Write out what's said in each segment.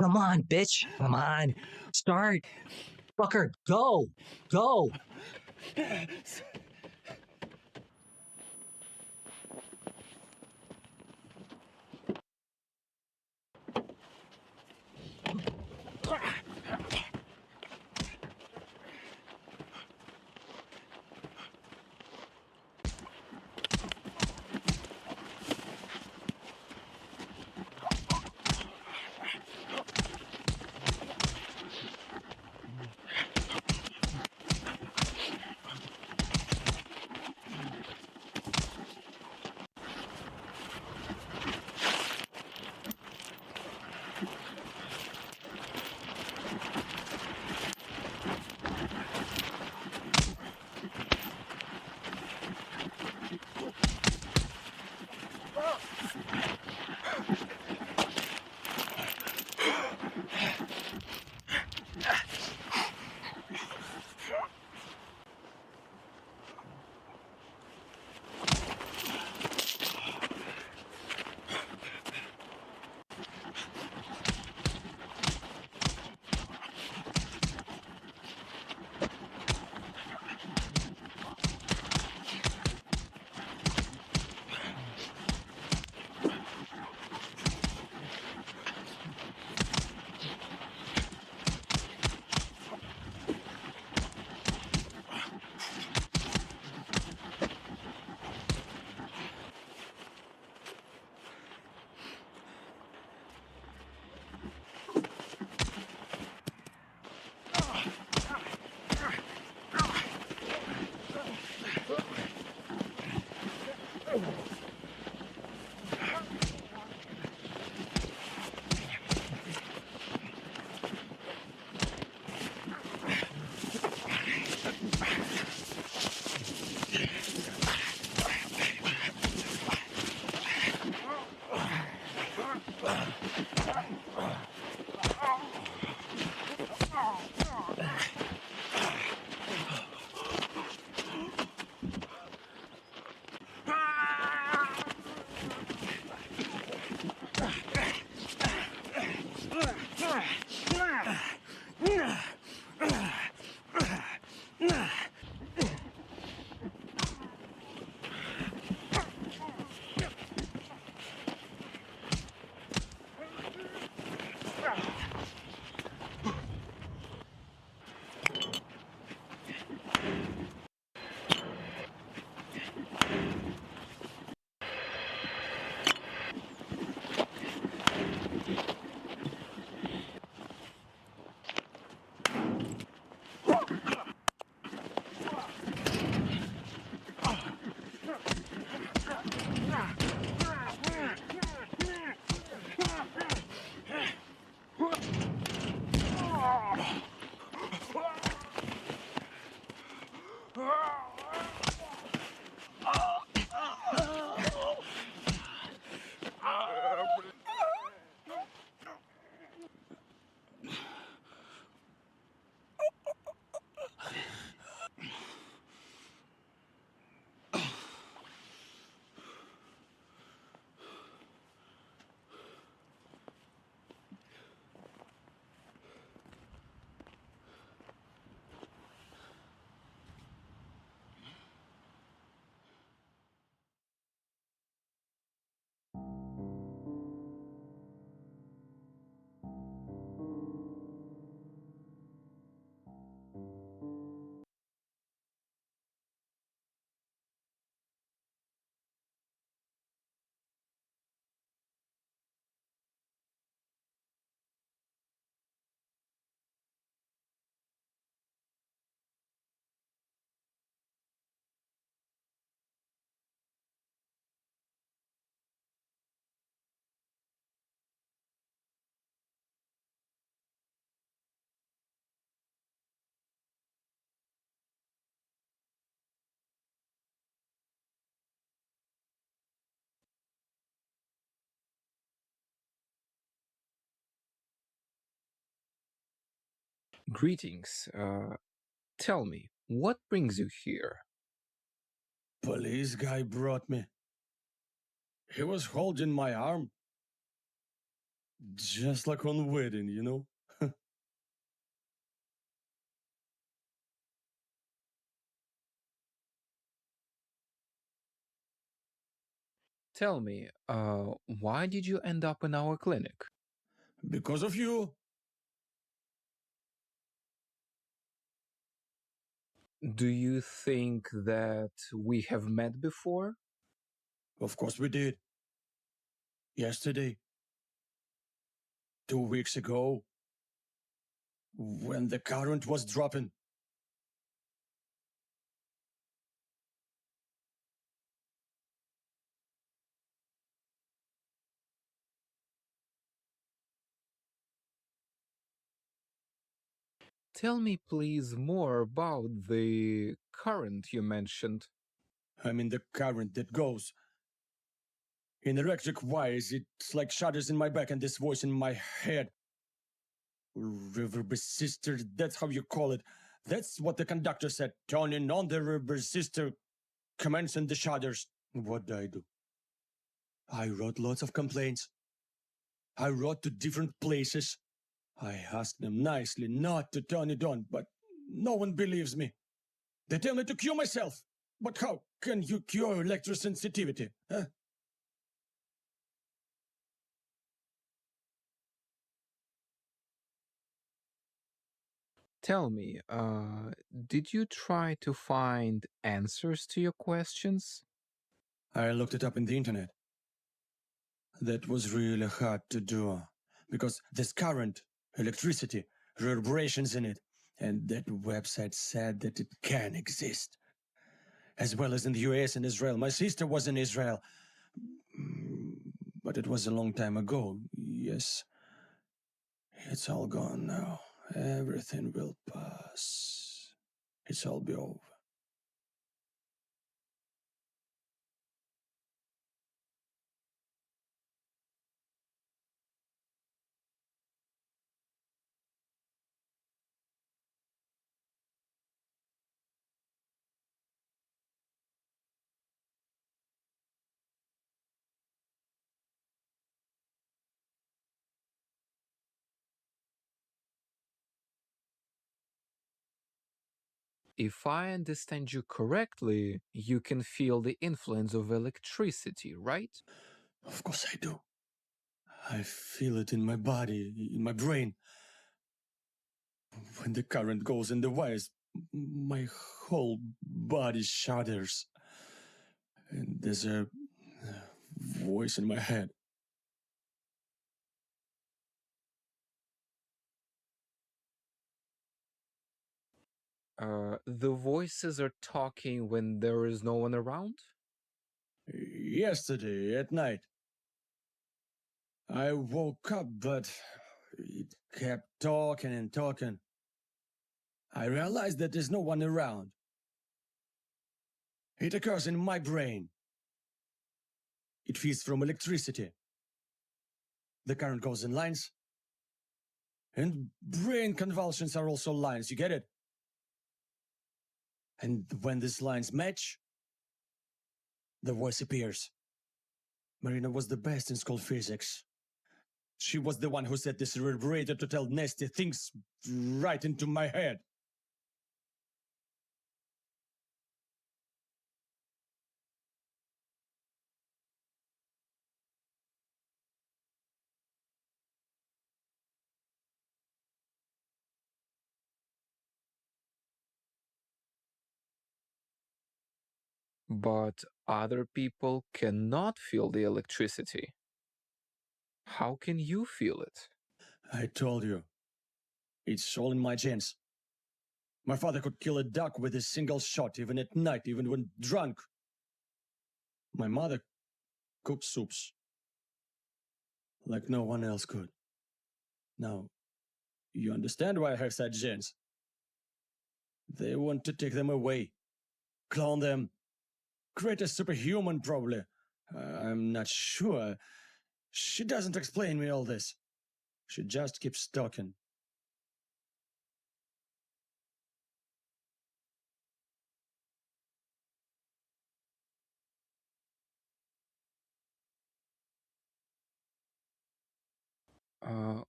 Come on, bitch. Come on. Start. Fucker, go. Go. Greetings. Tell me, what brings you here? Police guy brought me. He was holding my arm. Just like on wedding, you know? Tell me, why did you end up in our clinic? Because of you. Do you think that we have met before? Of course we did. Yesterday. 2 weeks ago. When the current was dropping. Tell me, please, more about the current you mentioned. I mean the current that goes. In electric wires, it's like shudders in my back and this voice in my head. Resistor, that's how you call it. That's what the conductor said. Turning on the resistor, commencing the shudders. What did I do? I wrote lots of complaints. I wrote to different places. I asked them nicely not to turn it on, but no one believes me. They tell me to cure myself. But how can you cure electrosensitivity? Huh? Tell me, did you try to find answers to your questions? I looked it up in the internet. That was really hard to do because there's current, electricity, reverberations in it, and that website said that it can exist. As well as in the US and Israel. My sister was in Israel, but it was a long time ago. Yes, it's all gone now. Everything will pass. It's all be over. If I understand you correctly, you can feel the influence of electricity, right? Of course I do. I feel it in my body, in my brain. When the current goes in the wires, my whole body shudders. And there's a voice in my head. The voices are talking when there is no one around? Yesterday at night, I woke up, but it kept talking and talking. I realized that there's no one around. It occurs in my brain. It feeds from electricity. The current goes in lines. And brain convulsions are also lines, you get it? And when these lines match, the voice appears. Marina was the best in school physics. She was the one who said this reverberator to tell nasty things right into my head. But other people cannot feel the electricity. How can you feel it? I told you. It's all in my genes. My father could kill a duck with a single shot, even at night, even when drunk. My mother cooked soups like no one else could. Now, you understand why I have such genes? They want to take them away, clone them, create a superhuman, probably. I'm not sure. She doesn't explain me all this. She just keeps talking.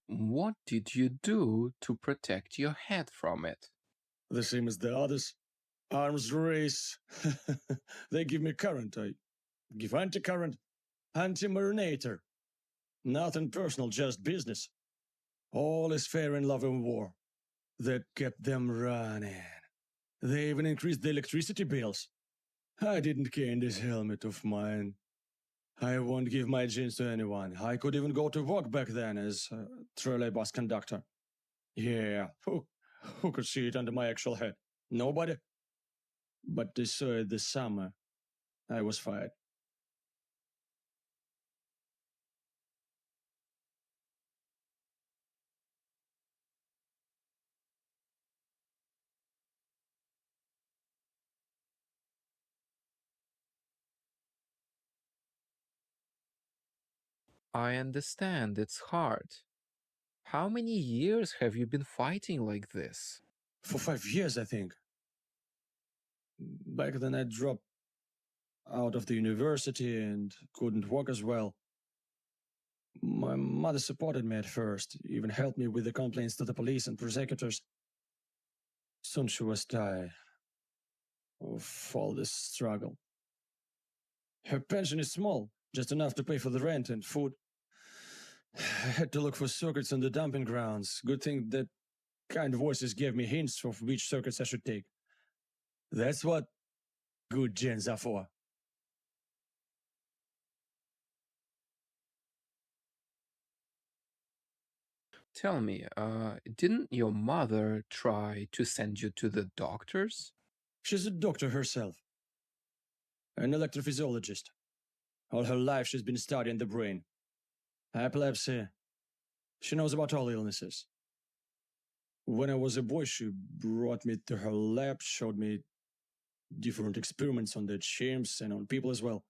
What did you do to protect your head from it? The same as the others. Arms race. They give me current. I give anti-current, anti-marinator. Nothing personal, just business. All is fair in love and war. That kept them running. They even increased the electricity bills. I didn't care in this helmet of mine. I won't give my jeans to anyone. I could even go to work back then as a trolley bus conductor. Yeah, who could see it under my actual head? Nobody. But they saw it this summer. I was fired. I understand it's hard. How many years have you been fighting like this? For 5 years, I think. Back then I dropped out of the university and couldn't work as well. My mother supported me at first, even helped me with the complaints to the police and prosecutors. Soon she was tired of all this struggle. Her pension is small, just enough to pay for the rent and food. I had to look for circuits on the dumping grounds. Good thing that kind voices gave me hints of which circuits I should take. That's what good gens are for. Tell me, didn't your mother try to send you to the doctors? She's a doctor herself, an electrophysiologist. All her life she's been studying the brain. Epilepsy. She knows about all illnesses. When I was a boy, she brought me to her lab, showed me different experiments on the chimps and on people as well.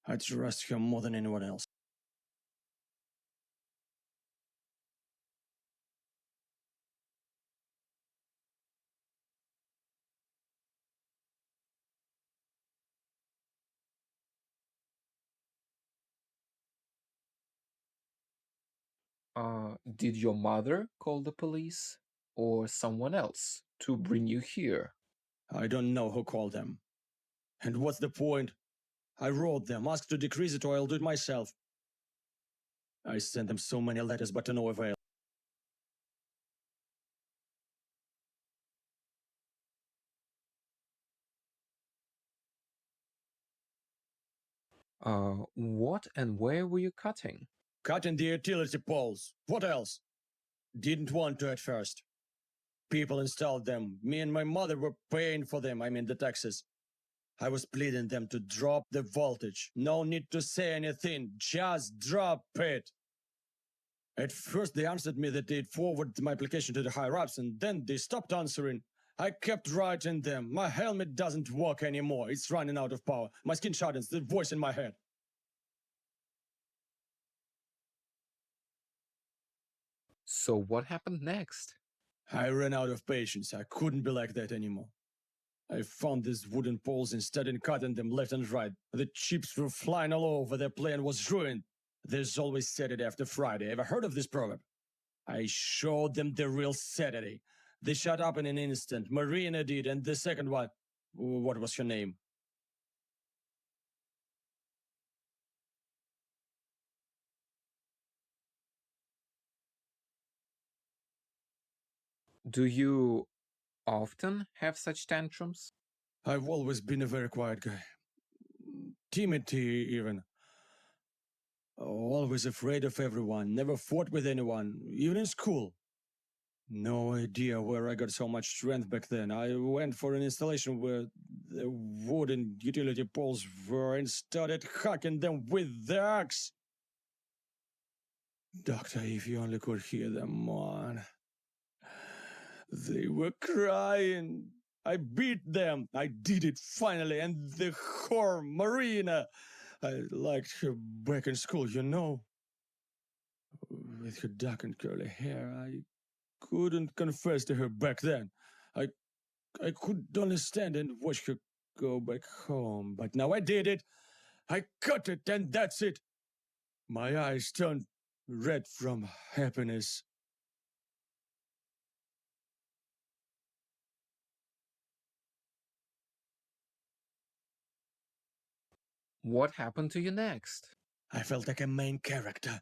I trust her more than anyone else. Did your mother call the police or someone else to bring you here? I don't know who called them. And what's the point? I wrote them, asked to decrease it or I'll do it myself. I sent them so many letters, but to no avail. What and where were you cutting? Cutting the utility poles. What else? Didn't want to at first. People installed them. Me and my mother were paying for them, I mean the taxes. I was pleading them to drop the voltage. No need to say anything, just drop it. At first they answered me that they'd forward my application to the higher-ups, and then they stopped answering. I kept writing them. My helmet doesn't work anymore. It's running out of power. My skin shardens, the voice in my head. So what happened next? I ran out of patience. I couldn't be like that anymore. I found these wooden poles and started cutting them left and right. The chips were flying all over. Their plan was ruined. There's always Saturday after Friday. Ever heard of this proverb? I showed them the real Saturday. They shut up in an instant. Marina did, and the second one, what was her name? Do you often have such tantrums? I've always been a very quiet guy. Timid even. Always afraid of everyone. Never fought with anyone, even in school. No idea where I got so much strength back then. I went for an installation where the wooden utility poles were and started hacking them with the axe. Doctor, if you only could hear them, man. They were crying. I beat them. I did it finally. And the whore, Marina. I liked her back in school, you know. With her dark and curly hair, I couldn't confess to her back then. I could only stand and watch her go back home. But now I did it. I cut it, and that's it. My eyes turned red from happiness. What happened to you next? I felt like a main character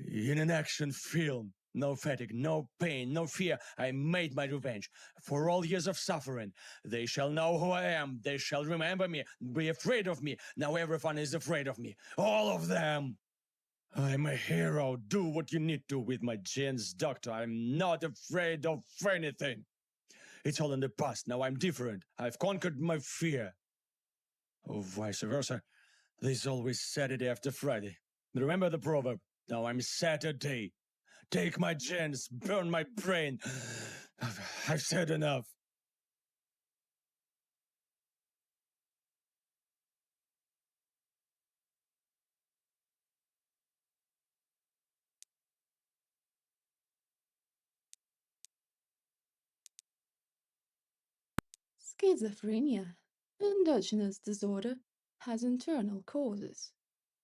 in an action film. No fatigue, no pain, no fear. I made my revenge. For all years of suffering, they shall know who I am. They shall remember me, be afraid of me. Now everyone is afraid of me. All of them. I'm a hero. Do what you need to with my genes, doctor. I'm not afraid of anything. It's all in the past. Now I'm different. I've conquered my fear. Or vice versa. There's always Saturday after Friday. Remember the proverb? Now I'm Saturday. Take my genes, burn my brain. I've said enough. Schizophrenia, an endogenous disorder, has internal causes,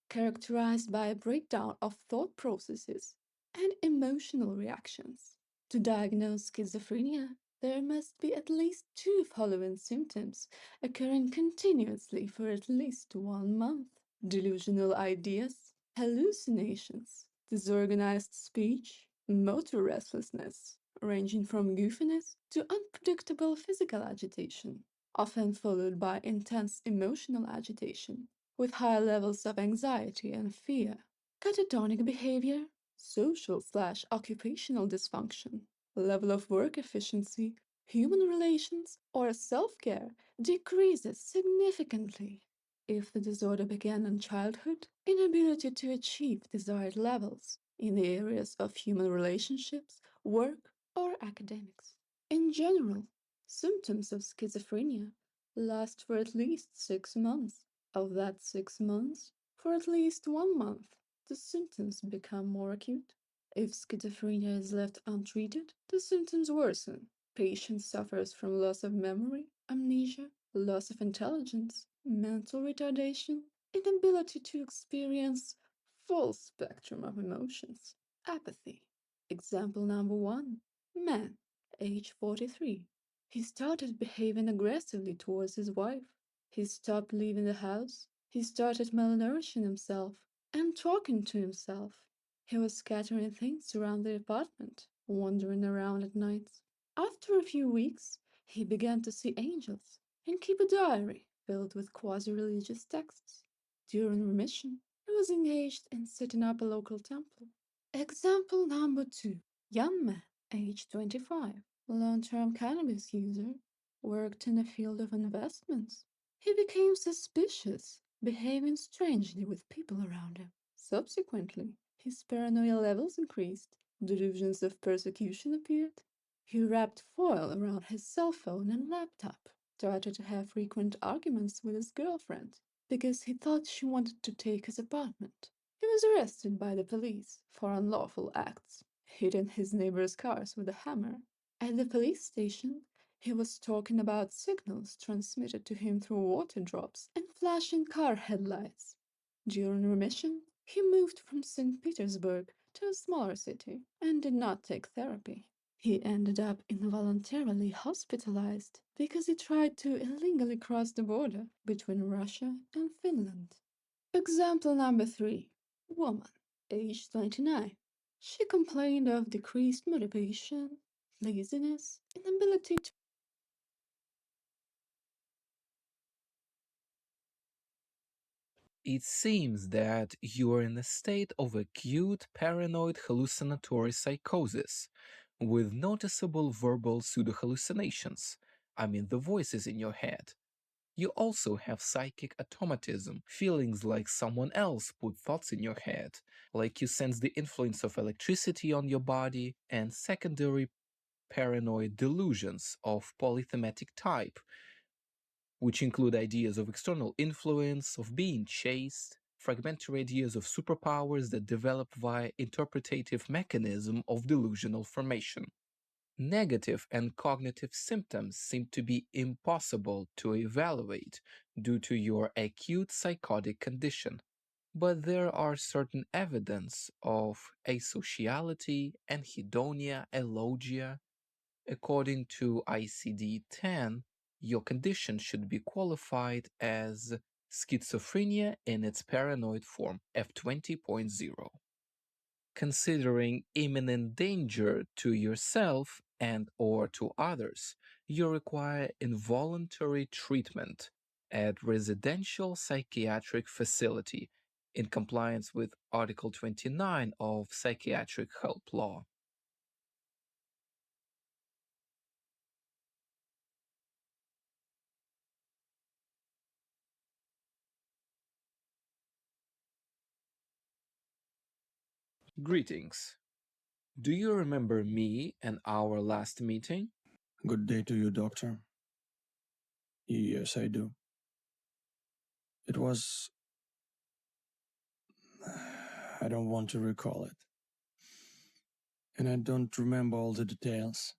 characterized by a breakdown of thought processes and emotional reactions. To diagnose schizophrenia, there must be at least two following symptoms occurring continuously for at least 1 month: delusional ideas, hallucinations, disorganized speech, motor restlessness, ranging from goofiness to unpredictable physical agitation, often followed by intense emotional agitation with high levels of anxiety and fear, catatonic behavior, social/occupational dysfunction, level of work efficiency, human relations, or self-care decreases significantly. If the disorder began in childhood, inability to achieve desired levels in the areas of human relationships, work, or academics. In general, symptoms of schizophrenia last for at least 6 months. Of that 6 months, for at least 1 month, the symptoms become more acute. If schizophrenia is left untreated, the symptoms worsen. Patient suffers from loss of memory, amnesia, loss of intelligence, mental retardation, inability to experience full spectrum of emotions, apathy. Example number 1. Man, age 43. He started behaving aggressively towards his wife. He stopped leaving the house. He started malnourishing himself and talking to himself. He was scattering things around the apartment, wandering around at night. After a few weeks, he began to see angels and keep a diary filled with quasi-religious texts. During remission, he was engaged in setting up a local temple. Example number 2. Young man, age 25, long-term cannabis user, worked in the field of investments. He became suspicious, behaving strangely with people around him. Subsequently, his paranoia levels increased, delusions of persecution appeared. He wrapped foil around his cell phone and laptop, started to have frequent arguments with his girlfriend because he thought she wanted to take his apartment. He was arrested by the police for unlawful acts, hitting his neighbors' cars with a hammer. At the police station, he was talking about signals transmitted to him through water drops and flashing car headlights. During remission, he moved from St. Petersburg to a smaller city and did not take therapy. He ended up involuntarily hospitalized because he tried to illegally cross the border between Russia and Finland. Example number 3. Woman, age 29. She complained of decreased motivation, laziness, inability to It seems that you are in a state of acute paranoid hallucinatory psychosis with noticeable verbal pseudo-hallucinations. I mean, the voices in your head. You also have psychic automatism, feelings like someone else put thoughts in your head, like you sense the influence of electricity on your body, and secondary paranoid delusions of polythematic type, which include ideas of external influence, of being chased, fragmentary ideas of superpowers that develop via interpretative mechanism of delusional formation. Negative and cognitive symptoms seem to be impossible to evaluate due to your acute psychotic condition. but there are certain evidence of asociality, anhedonia, elogia. According to ICD-10, your condition should be qualified as schizophrenia in its paranoid form, F20.0. Considering imminent danger to yourself and or to others, you require involuntary treatment at residential psychiatric facility in compliance with Article 29 of Psychiatric Help Law. Greetings. Do you remember me and our last meeting? Good day to you, Doctor. Yes, I do. It was. I don't want to recall it. And I don't remember all the details.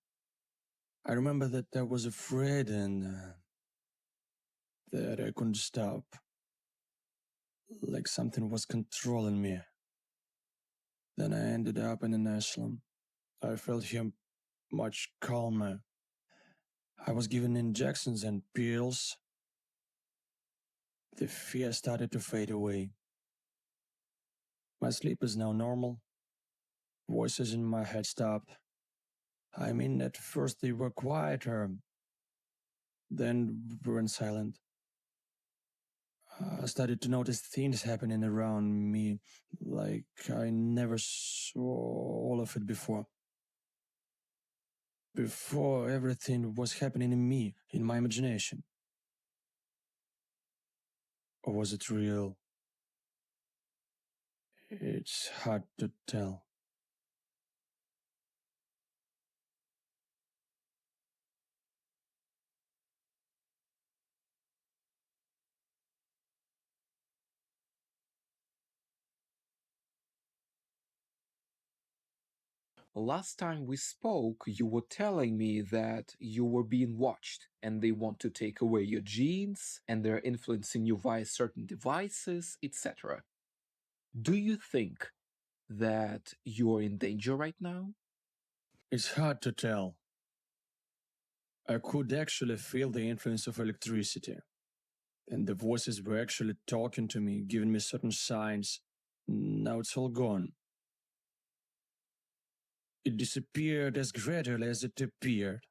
I remember that I was afraid and that I couldn't stop. Like something was controlling me. Then I ended up in an asylum. I felt here much calmer. I was given injections and pills. The fear started to fade away. My sleep is now normal. Voices in my head stopped. I mean, at first they were quieter, then went silent. I started to notice things happening around me like I never saw all of it before. Before, everything was happening in me, in my imagination. Or was it real? It's hard to tell. Last time we spoke, you were telling me that you were being watched and they want to take away your genes and they're influencing you via certain devices, etc. Do you think that you're in danger right now? It's hard to tell. I could actually feel the influence of electricity. And the voices were actually talking to me, giving me certain signs. Now it's all gone. It disappeared as gradually as it appeared.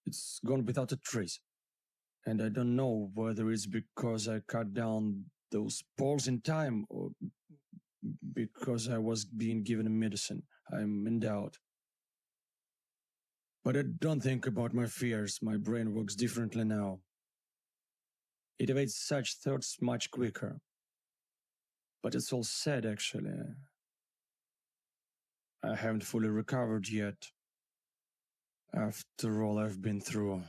It's gone without a trace. And I don't know whether it's because I cut down those poles in time or because I was being given medicine. I'm in doubt. But I don't think about my fears. My brain works differently now. It evades such thoughts much quicker. But it's all sad, actually. I haven't fully recovered yet. After all I've been through.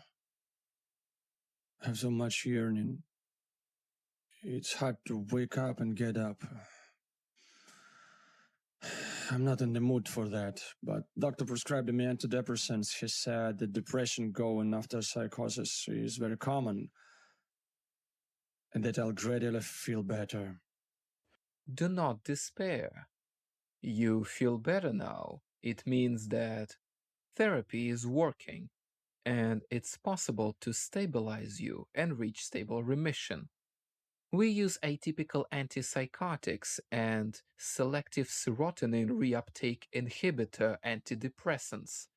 I have so much yearning. It's hard to wake up and get up. I'm not in the mood for that, but doctor prescribed me antidepressants. He said that depression going after psychosis is very common and that I'll gradually feel better. Do not despair. You feel better now. It means that therapy is working and it's possible to stabilize you and reach stable remission. We use atypical antipsychotics and selective serotonin reuptake inhibitor antidepressants.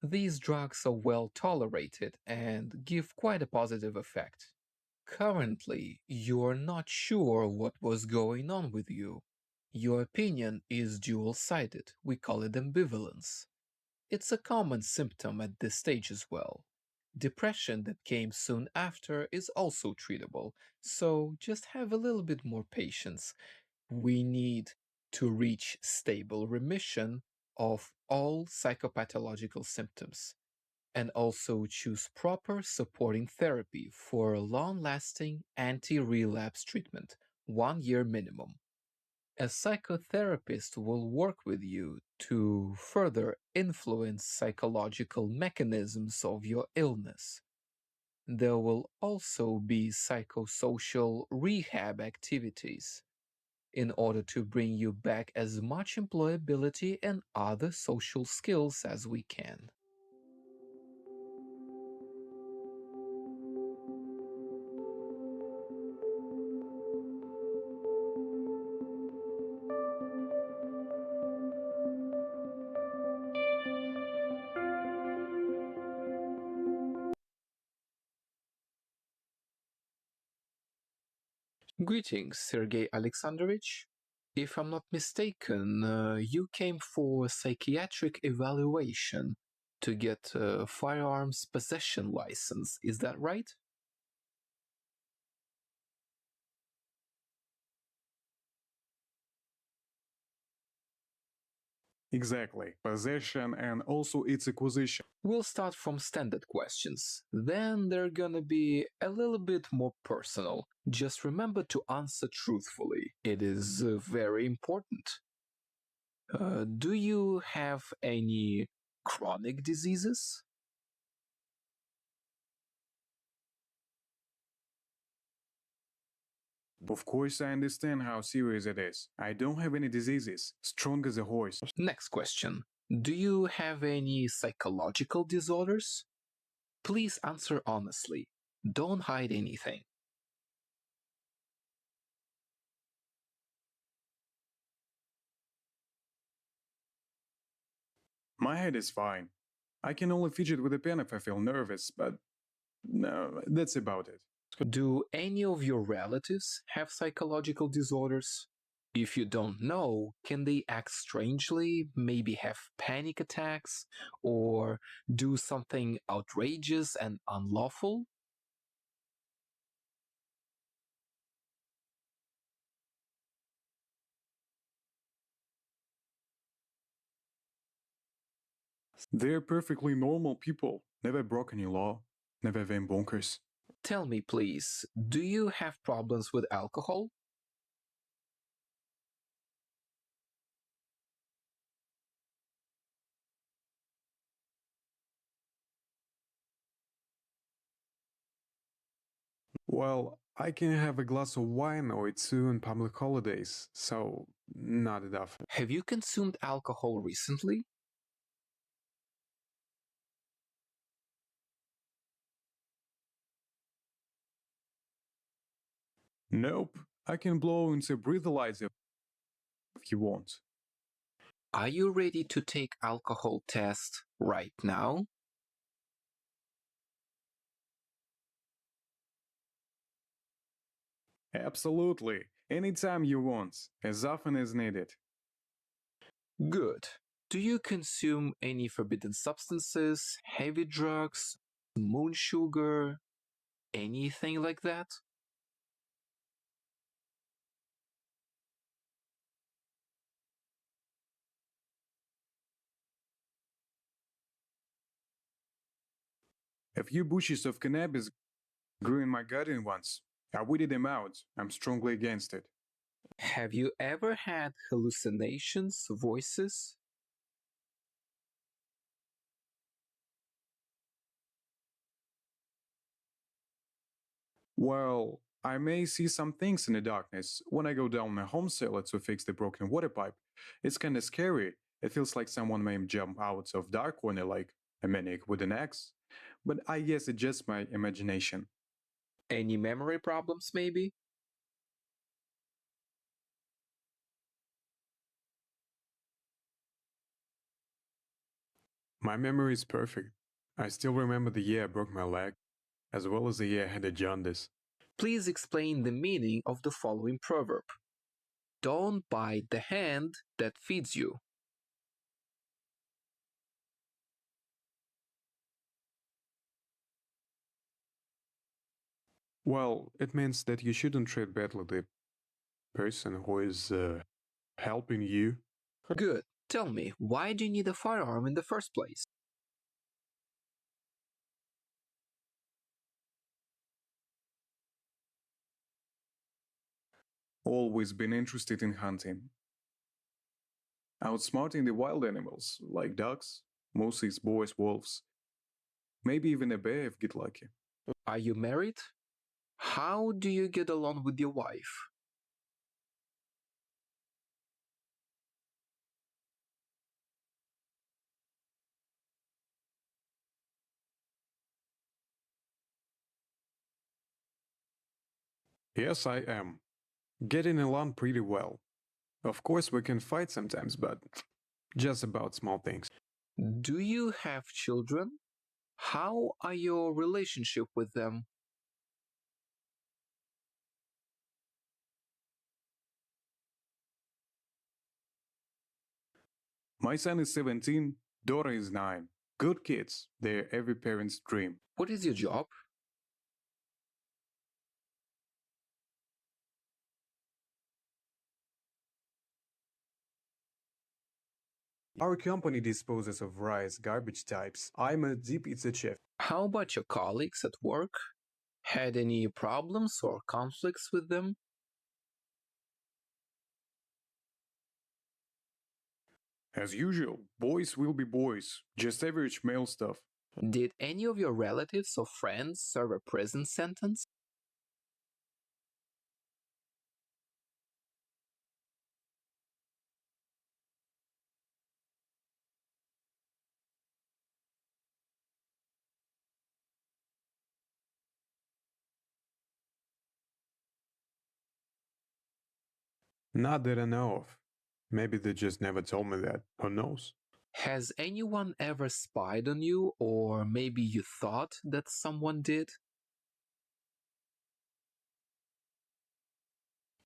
These drugs are well tolerated and give quite a positive effect. Currently, you are not sure what was going on with you. Your opinion is dual-sided. We call it ambivalence. It's a common symptom at this stage as well. Depression that came soon after is also treatable, so just have a little bit more patience. We need to reach stable remission of all psychopathological symptoms and also choose proper supporting therapy for long-lasting anti-relapse treatment, 1 year minimum. A psychotherapist will work with you to further influence psychological mechanisms of your illness. There will also be psychosocial rehab activities. in order to bring you back as much employability and other social skills as we can. Greetings, Sergey Alexandrovich. If I'm not mistaken, you came for psychiatric evaluation to get a firearms possession license, is that right? Exactly. Possession and also its acquisition. We'll start from standard questions. Then they're gonna be a little bit more personal. Just remember to answer truthfully. It is very important. Do you have any chronic diseases? Of course, I understand how serious it is. I don't have any diseases. Strong as a horse. Next question. Do you have any psychological disorders? Please answer honestly. Don't hide anything. My head is fine. I can only fidget with a pen if I feel nervous, but no, that's about it. Do any of your relatives have psychological disorders? If you don't know, can they act strangely, maybe have panic attacks, or do something outrageous and unlawful? They're perfectly normal people. Never broke any law. Never went bonkers. Tell me, please, do you have problems with alcohol? Well, I can have a glass of wine or two on public holidays, so not enough. Have you consumed alcohol recently? Nope. I can blow into a breathalyzer if you want. Are you ready to take alcohol test right now? Absolutely. Anytime you want, as often as needed. Good. Do you consume any forbidden substances, heavy drugs, moon sugar, anything like that? A few bushes of cannabis grew in my garden once. I weeded them out. I'm strongly against it. Have you ever had hallucinations, voices? Well, I may see some things in the darkness when I go down my home cellar to fix the broken water pipe. It's kinda scary. It feels like someone may jump out of dark corner like a maniac with an axe. But I guess it's just my imagination. Any memory problems, maybe? My memory is perfect. I still remember the year I broke my leg, as well as the year I had a jaundice. Please explain the meaning of the following proverb. Don't bite the hand that feeds you. Well, it means that you shouldn't treat badly the person who is helping you. Good. Tell me, why do you need a firearm in the first place? Always been interested in hunting. Outsmarting the wild animals, like ducks, mooses, boars, wolves. Maybe even a bear if get lucky. Are you married? How do you get along with your wife? Yes, I am. Getting along pretty well. Of course, we can fight sometimes, but just about small things. Do you have children? How are your relationship with them? My son is 17, daughter is 9. Good kids. They're every parent's dream. What is your job? Our company disposes of rice garbage types. I'm a deep pizza chef. How about your colleagues at work? Had any problems or conflicts with them? As usual, boys will be boys. Just average male stuff. Did any of your relatives or friends serve a prison sentence? Not that I know of. Maybe they just never told me that. Who knows? Has anyone ever spied on you, or maybe you thought that someone did?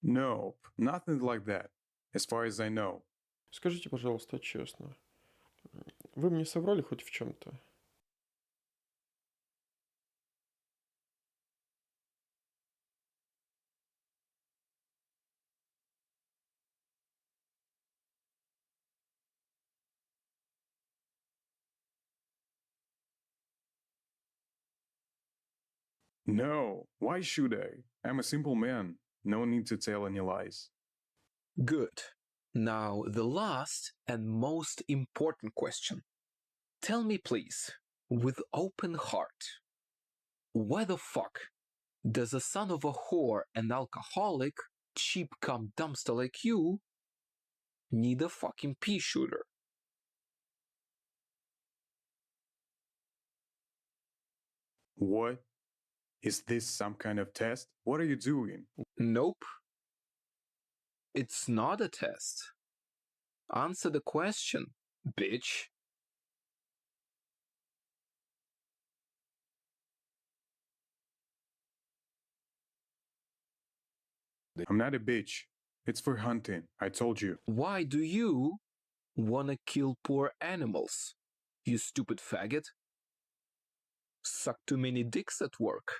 Nope, nothing like that. As far as I know. Скажите, пожалуйста, честно, вы мне соврали хоть в чем-то? No, why should I? I'm a simple man. No need to tell any lies. Good. Now, the last and most important question. Tell me, please, with open heart, why the fuck does a son of a whore and alcoholic, cheap cum dumpster like you, need a fucking pea shooter? What? Is this some kind of test? What are you doing? Nope. It's not a test. Answer the question, bitch. I'm not a bitch. It's for hunting. I told you. Why do you wanna kill poor animals, you stupid faggot? Suck too many dicks at work.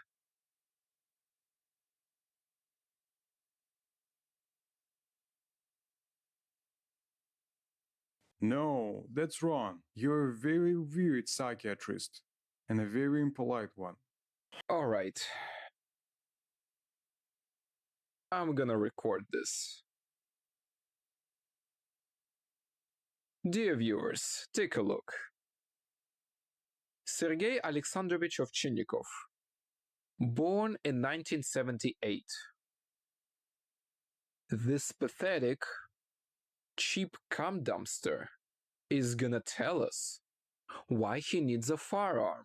No, that's wrong. You're a very weird psychiatrist. And a very impolite one. Alright. I'm gonna record this. Dear viewers, take a look. Sergei Alexandrovich Ovchinnikov, born in 1978. This pathetic, cheap cum dumpster is gonna tell us why he needs a firearm.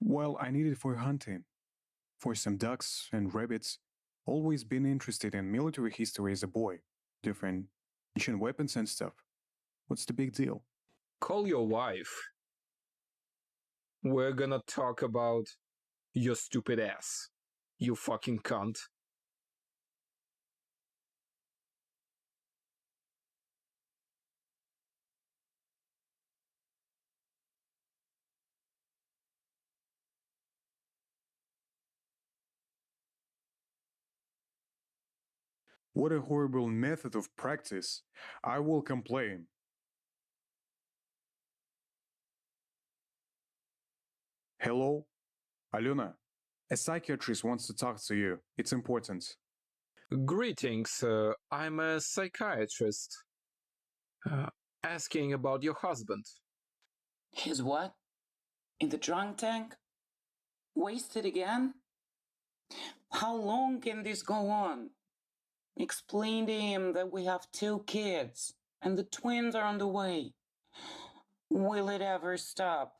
Well, I need it for hunting. For some ducks and rabbits. Always been interested in military history as a boy. Different ancient weapons and stuff. What's the big deal? Call your wife. We're gonna talk about your stupid ass, you fucking cunt. What a horrible method of practice. I will complain. Hello? Alena? A psychiatrist wants to talk to you. It's important. Greetings, I'm a psychiatrist. Asking about your husband. His what? In the drunk tank? Wasted again? How long can this go on? Explain to him that we have 2 kids and the twins are on the way. Will it ever stop?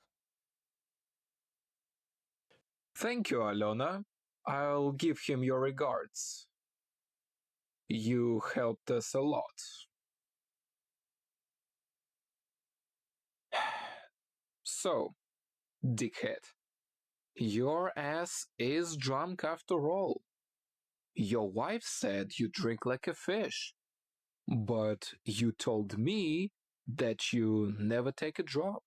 Thank you, Alona. I'll give him your regards. You helped us a lot. So, dickhead, your ass is drunk after all. Your wife said you drink like a fish, but you told me that you never take a drop.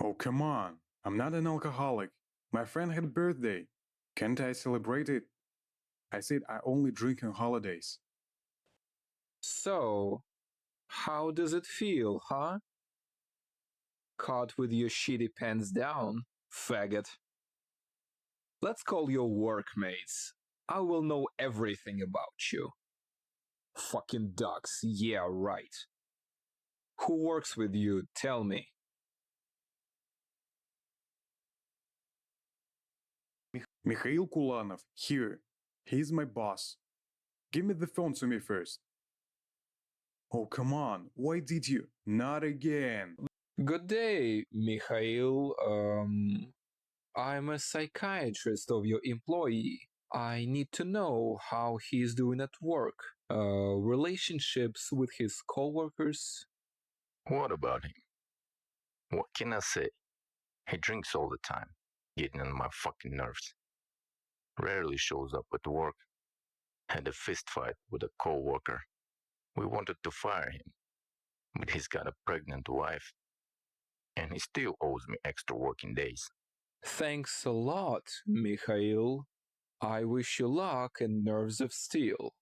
Oh, come on. I'm not an alcoholic. My friend had a birthday. Can't I celebrate it? I said I only drink on holidays. So, how does it feel, huh? Caught with your shitty pants down, faggot. Let's call your workmates. I will know everything about you. Fucking ducks, yeah, right. Who works with you? Tell me. Mikhail Kulanov, here. He's my boss. Give me the phone to me first. Oh, come on. Why did you? Not again. Good day, Mikhail. I'm a psychiatrist of your employee. I need to know how he's doing at work. Relationships with his coworkers. What about him? What can I say? He drinks all the time, getting on my fucking nerves. Rarely shows up at work. Had a fist fight with a co-worker. We wanted to fire him, but he's got a pregnant wife, and he still owes me extra working days. Thanks a lot, Mikhail. I wish you luck and nerves of steel.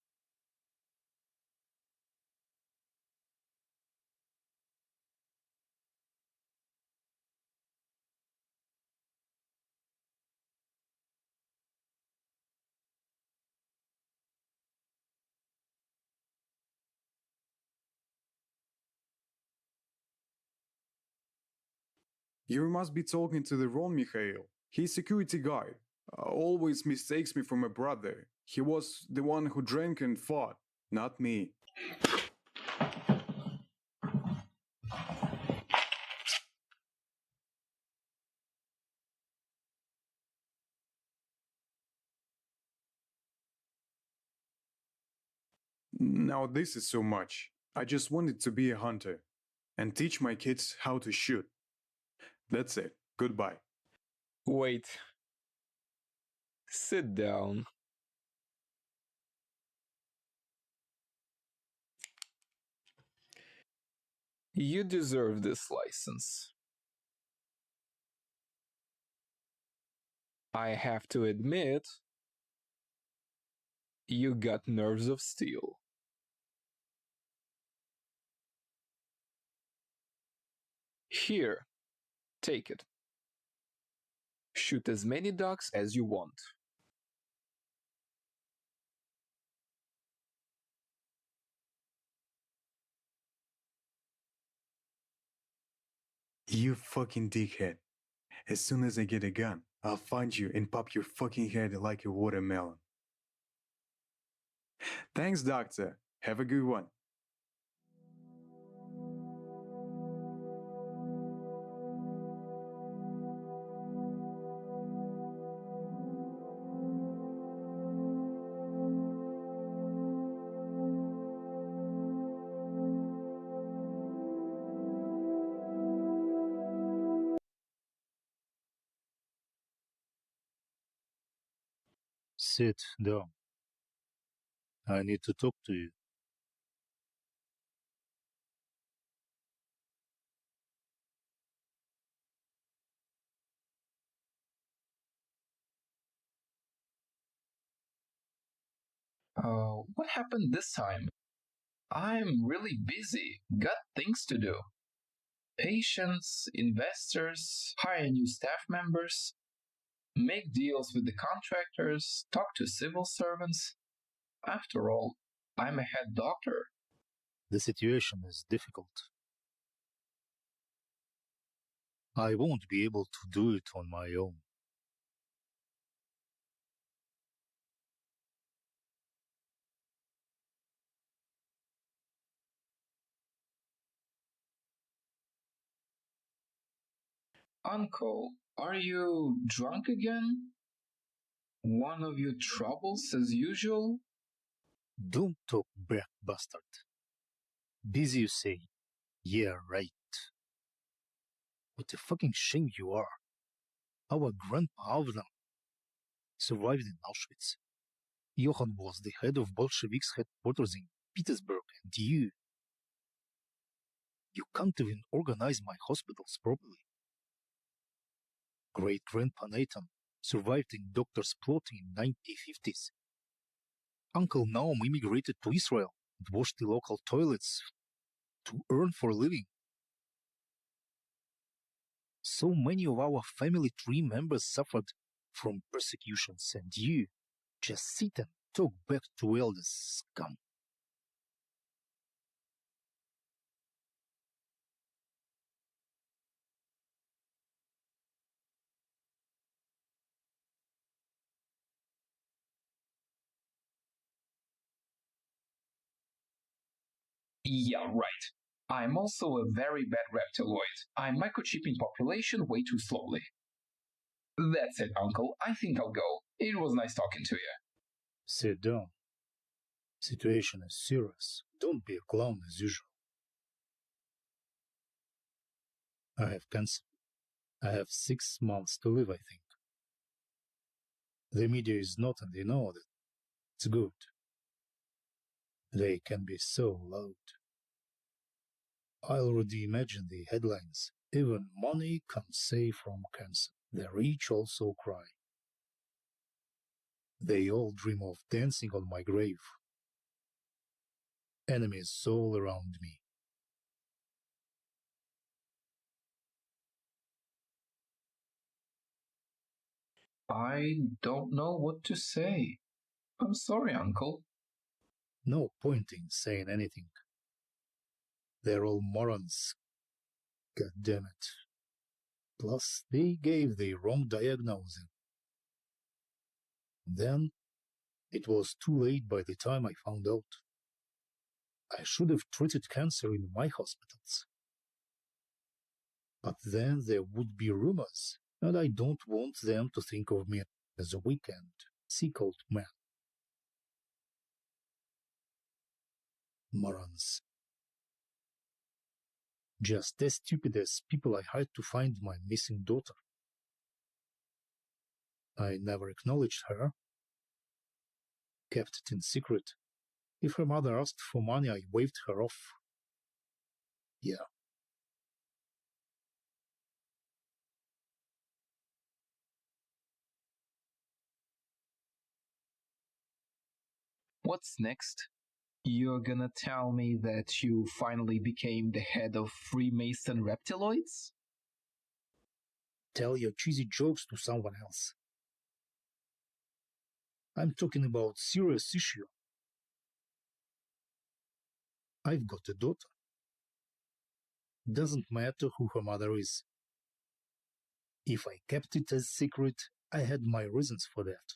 You must be talking to the wrong Mikhail. He's security guard. Always mistakes me for my brother. He was the one who drank and fought, not me. Now this is so much. I just wanted to be a hunter and teach my kids how to shoot. That's it. Goodbye. Wait. Sit down. You deserve this license. I have to admit, you got nerves of steel. Here, take it. Shoot as many ducks as you want. You fucking dickhead. As soon as I get a gun, I'll find you and pop your fucking head like a watermelon. Thanks, doctor. Have a good one. Sit down. I need to talk to you. What happened this time? I'm really busy. Got things to do. Patients, investors, hire new staff members, make deals with the contractors, talk to civil servants. After all, I'm a head doctor. The situation is difficult. I won't be able to do it on my own. Uncle, are you drunk again? One of your troubles as usual? Don't talk back, bastard. Busy, you say? Yeah, right. What a fucking shame you are. Our grandpa Avram survived in Auschwitz. Johann was the head of Bolsheviks' headquarters in Petersburg, and you can't even organize my hospitals properly. Great-grandpa Nathan survived in doctor's plot in 1950s. Uncle Naum immigrated to Israel and washed the local toilets to earn for a living. So many of our family tree members suffered from persecutions, and you just sit and talk back to elders, scum. Yeah, right. I'm also a very bad reptiloid. I'm microchipping population way too slowly. That's it, Uncle. I think I'll go. It was nice talking to you. Sit down. Situation is serious. Don't be a clown as usual. I have cancer. I have 6 months to live, I think. The media is not, and they know that. It's good. They can be so loud. I already imagine the headlines. Even money can't save from cancer. The rich also cry. They all dream of dancing on my grave. Enemies all around me. I don't know what to say. I'm sorry, Uncle. No point in saying anything. They're all morons. God damn it. Plus, they gave the wrong diagnosis. Then, it was too late by the time I found out. I should have treated cancer in my hospitals. But then there would be rumors, and I don't want them to think of me as a weak and sick old man. Morons. Just as stupid as people I hired to find my missing daughter. I never acknowledged her. Kept it in secret. If her mother asked for money, I waved her off. Yeah. What's next? You're gonna tell me that you finally became the head of Freemason reptiloids? Tell your cheesy jokes to someone else. I'm talking about serious issue. I've got a daughter. Doesn't matter who her mother is. If I kept it as secret, I had my reasons for that.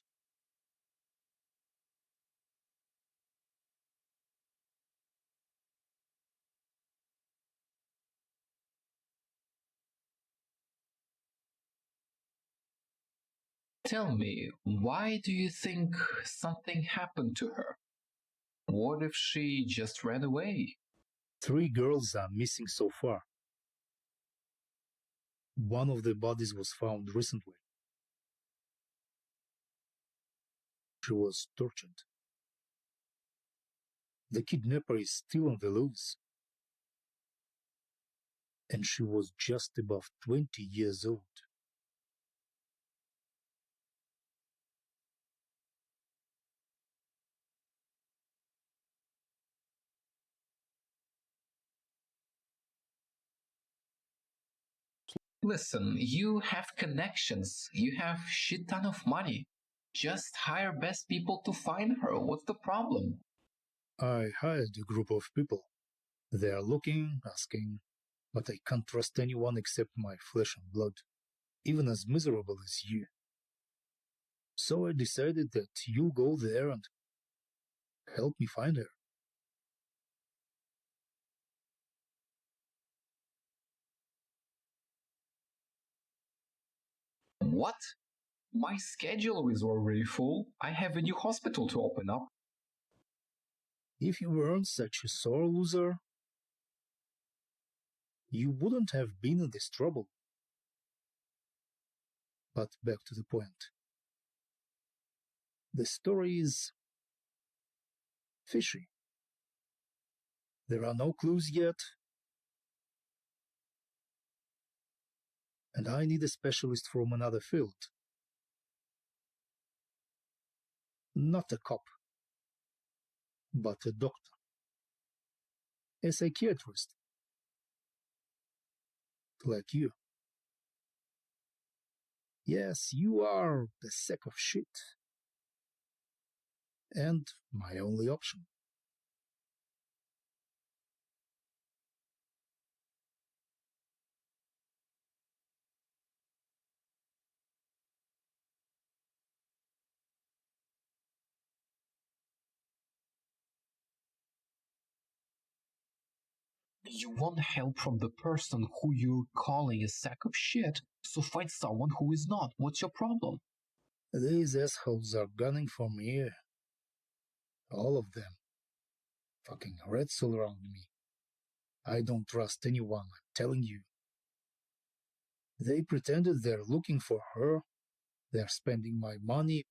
Tell me, why do you think something happened to her? What if she just ran away? 3 girls are missing so far. One of the bodies was found recently. She was tortured. The kidnapper is still on the loose. And she was just above 20 years old. Listen, you have connections. You have shit ton of money. Just hire best people to find her. What's the problem? I hired a group of people. They are looking, asking, but I can't trust anyone except my flesh and blood, even as miserable as you. So I decided that you'll go there and help me find her. What? My schedule is already full. I have a new hospital to open up. If you weren't such a sore loser, you wouldn't have been in this trouble. But back to the point. The story is fishy. There are no clues yet, and I need a specialist from another field. Not a cop, but a doctor, a psychiatrist, like you. Yes, you are the sack of shit, and my only option. You want help from the person who you're calling a sack of shit, so find someone who is not. What's your problem? These assholes are gunning for me. All of them. Fucking rats all around me. I don't trust anyone, I'm telling you. They pretended they're looking for her. They're spending my money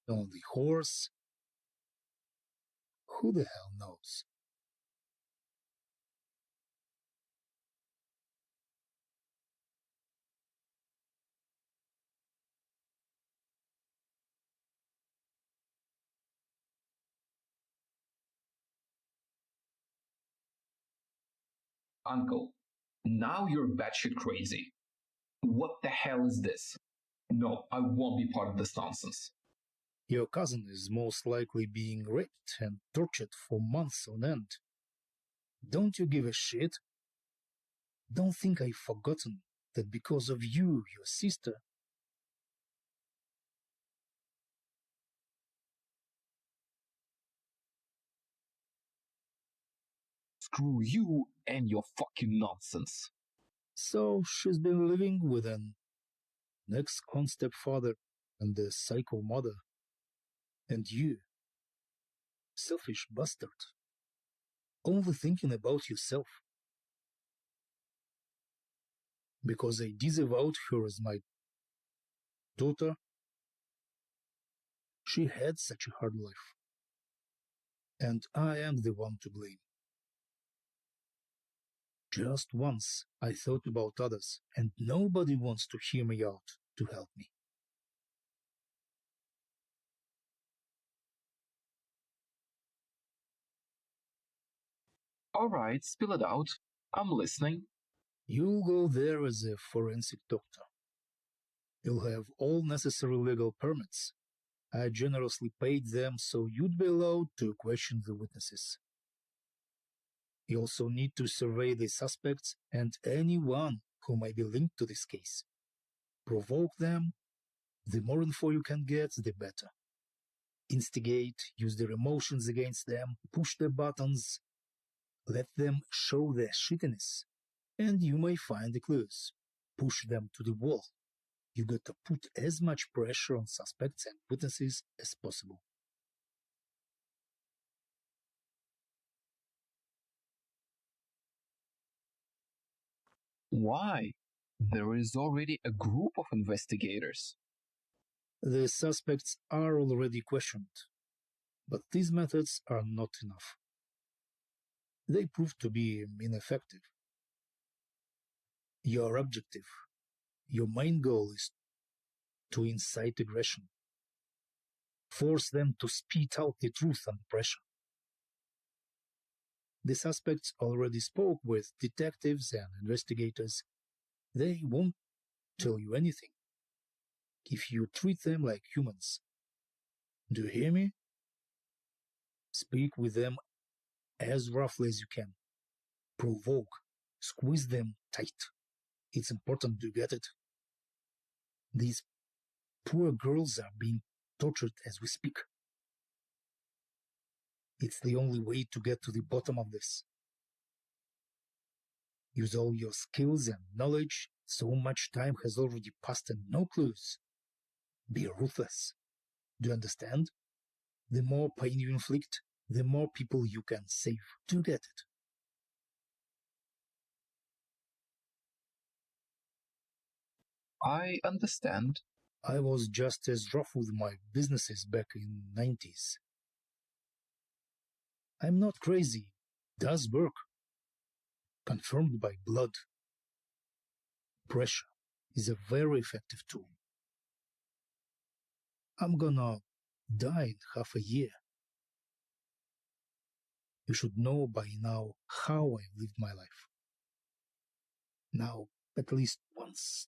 on the horse. Who the hell knows? Uncle, now you're batshit crazy. What the hell is this? No, I won't be part of this nonsense. Your cousin is most likely being raped and tortured for months on end. Don't you give a shit? Don't think I've forgotten that because of you, your sister. Screw you and your fucking nonsense. So she's been living with an ex-con stepfather and a psycho mother. And you, selfish bastard, only thinking about yourself. Because I disavowed her as my daughter, she had such a hard life. And I am the one to blame. Just once I thought about others, and nobody wants to hear me out to help me. Alright, spill it out. I'm listening. You'll go there as a forensic doctor. You'll have all necessary legal permits. I generously paid them so you'd be allowed to question the witnesses. You also need to survey the suspects and anyone who might be linked to this case. Provoke them. The more info you can get, the better. Instigate, use their emotions against them, push their buttons, let them show their shittiness, and you may find the clues. Push them to the wall. You got to put as much pressure on suspects and witnesses as possible. Why? There is already a group of investigators. The suspects are already questioned, but these methods are not enough. They prove to be ineffective. Your objective, your main goal is to incite aggression. Force them to spit out the truth under pressure. The suspects already spoke with detectives and investigators. They won't tell you anything if you treat them like humans. Do you hear me? Speak with them as roughly as you can. Prologue. Squeeze them tight. It's important to get it. These poor girls are being tortured as we speak. It's the only way to get to the bottom of this. Use all your skills and knowledge. So much time has already passed and no clues. Be ruthless. Do you understand? The more pain you inflict, the more people you can save. Do you get it? I understand. I was just as rough with my businesses back in the 90s. I'm not crazy. It does work. Confirmed by blood. Pressure is a very effective tool. I'm gonna die in half a year. You should know by now how I lived my life. Now, at least once,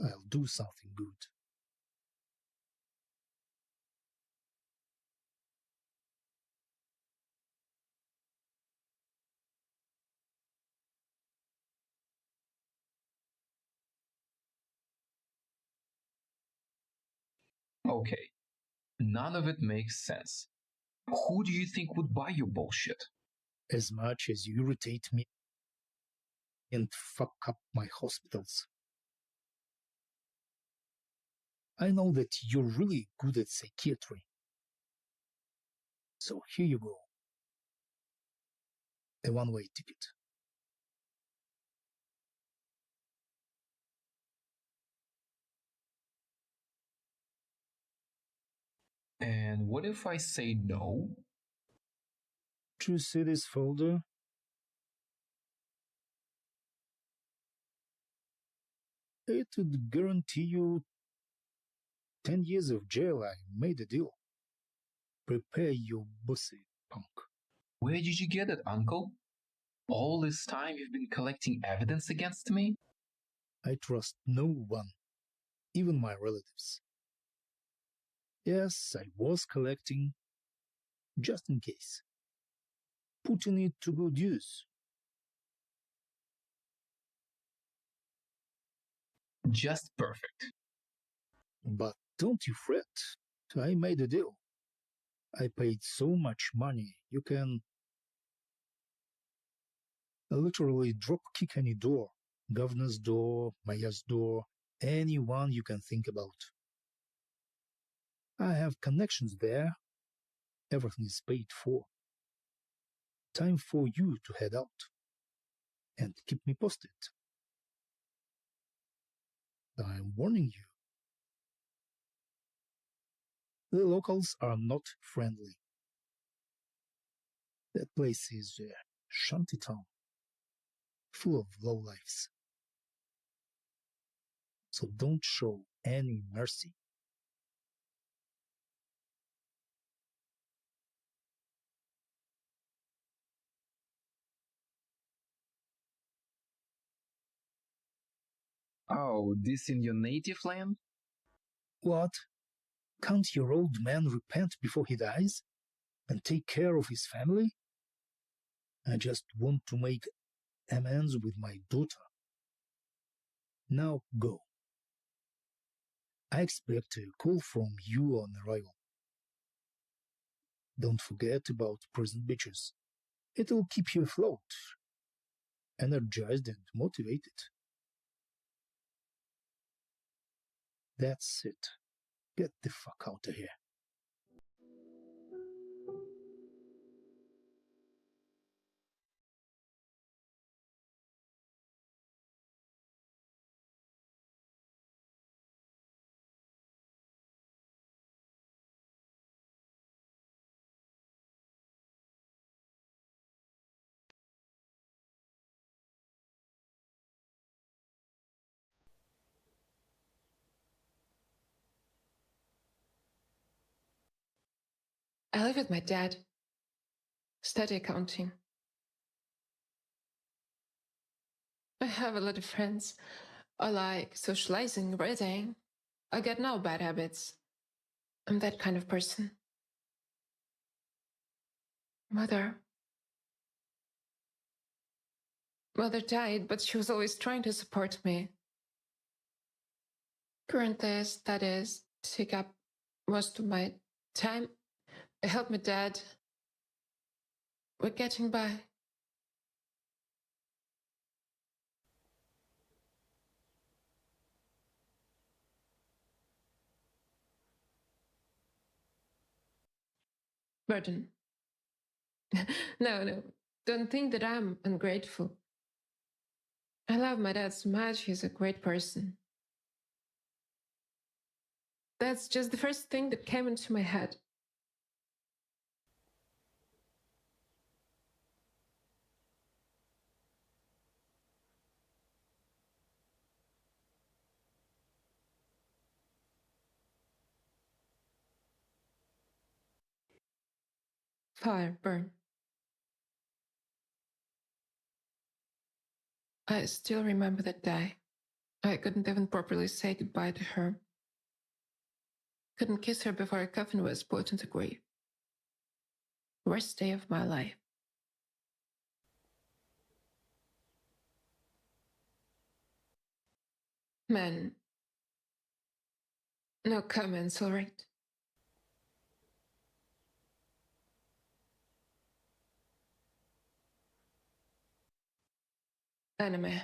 I'll do something good. Okay, none of it makes sense. Who do you think would buy your bullshit? As much as you irritate me and fuck up my hospitals. I know that you're really good at psychiatry. So here you go. A one-way ticket. And what if I say no? Do you see this folder? It would guarantee you 10 years of jail. I made a deal. Prepare your pussy, punk. Where did you get it, uncle? All this time you've been collecting evidence against me? I trust no one, even my relatives. Yes, I was collecting, just in case. Putting it to good use. Just perfect. But don't you fret. I made a deal. I paid so much money, you can literally drop kick any door. Governor's door, mayor's door, anyone you can think about. I have connections there. Everything is paid for. Time for you to head out. And keep me posted. I'm warning you. The locals are not friendly. That place is a shantytown, full of lowlifes. So don't show any mercy. Oh, this in your native land? What? Can't your old man repent before he dies? And take care of his family? I just want to make amends with my daughter. Now go. I expect a call from you on arrival. Don't forget about prison bitches. It'll keep you afloat, energized and motivated. That's it. Get the fuck out of here. I live with my dad. Study accounting. I have a lot of friends. I like socializing, reading. I get no bad habits. I'm that kind of person. Mother. Mother died, but she was always trying to support me. Currently, studies take up most of my time. I help my dad. We're getting by. Burden. No, don't think that I'm ungrateful. I love my dad so much. He's a great person. That's just the first thing that came into my head. Fire, burn. I still remember that day. I couldn't even properly say goodbye to her. Couldn't kiss her before her coffin was put in the grave. Worst day of my life. Man, no comments, all right? Anime.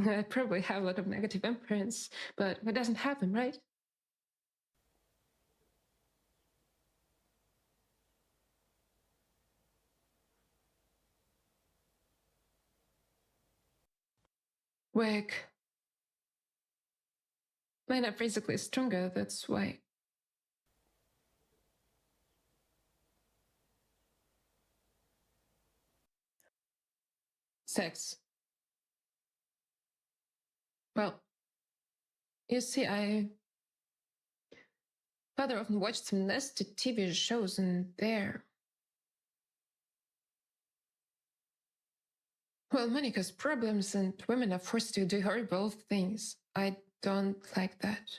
I probably have a lot of negative imprints, but it doesn't have them, right? Weak. Men are physically stronger, that's why. Sex. Well, you see, Father often watched some nasty TV shows and there. Well, money causes problems and women are forced to do horrible things. I don't like that.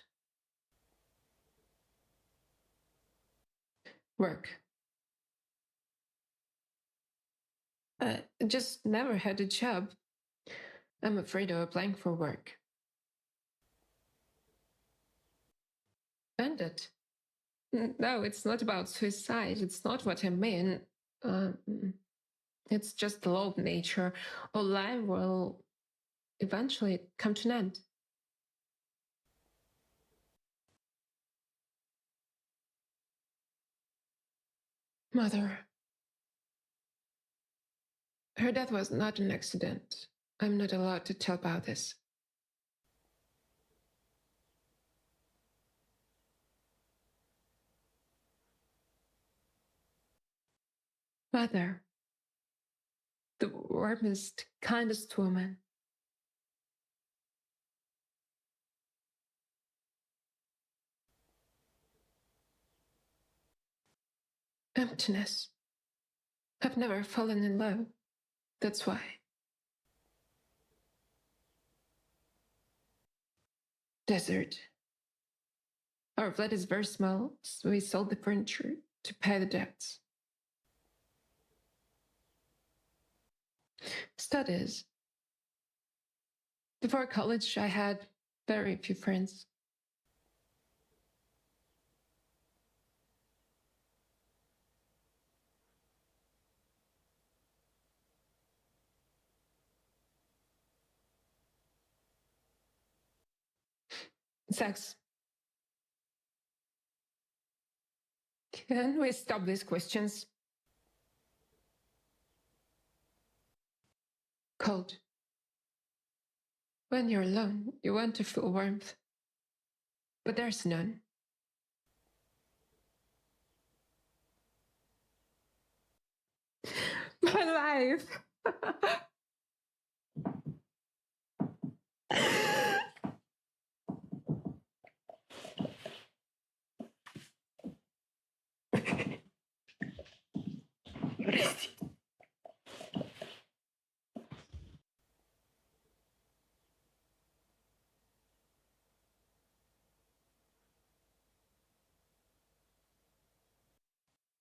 Work. I just never had a job. I'm afraid of applying for work. Ended. No, it's not about suicide. It's not what I mean. It's just the law of nature. All life will eventually come to an end. Mother. Her death was not an accident. I'm not allowed to tell about this. Mother. The warmest, kindest woman. Emptiness. I've never fallen in love. That's why. Desert. Our flat is very small, so we sold the furniture to pay the debts. Studies. Before college, I had very few friends. Sex. Can we stop these questions? Cold. When you're alone, you want to feel warmth. But there's none. My life.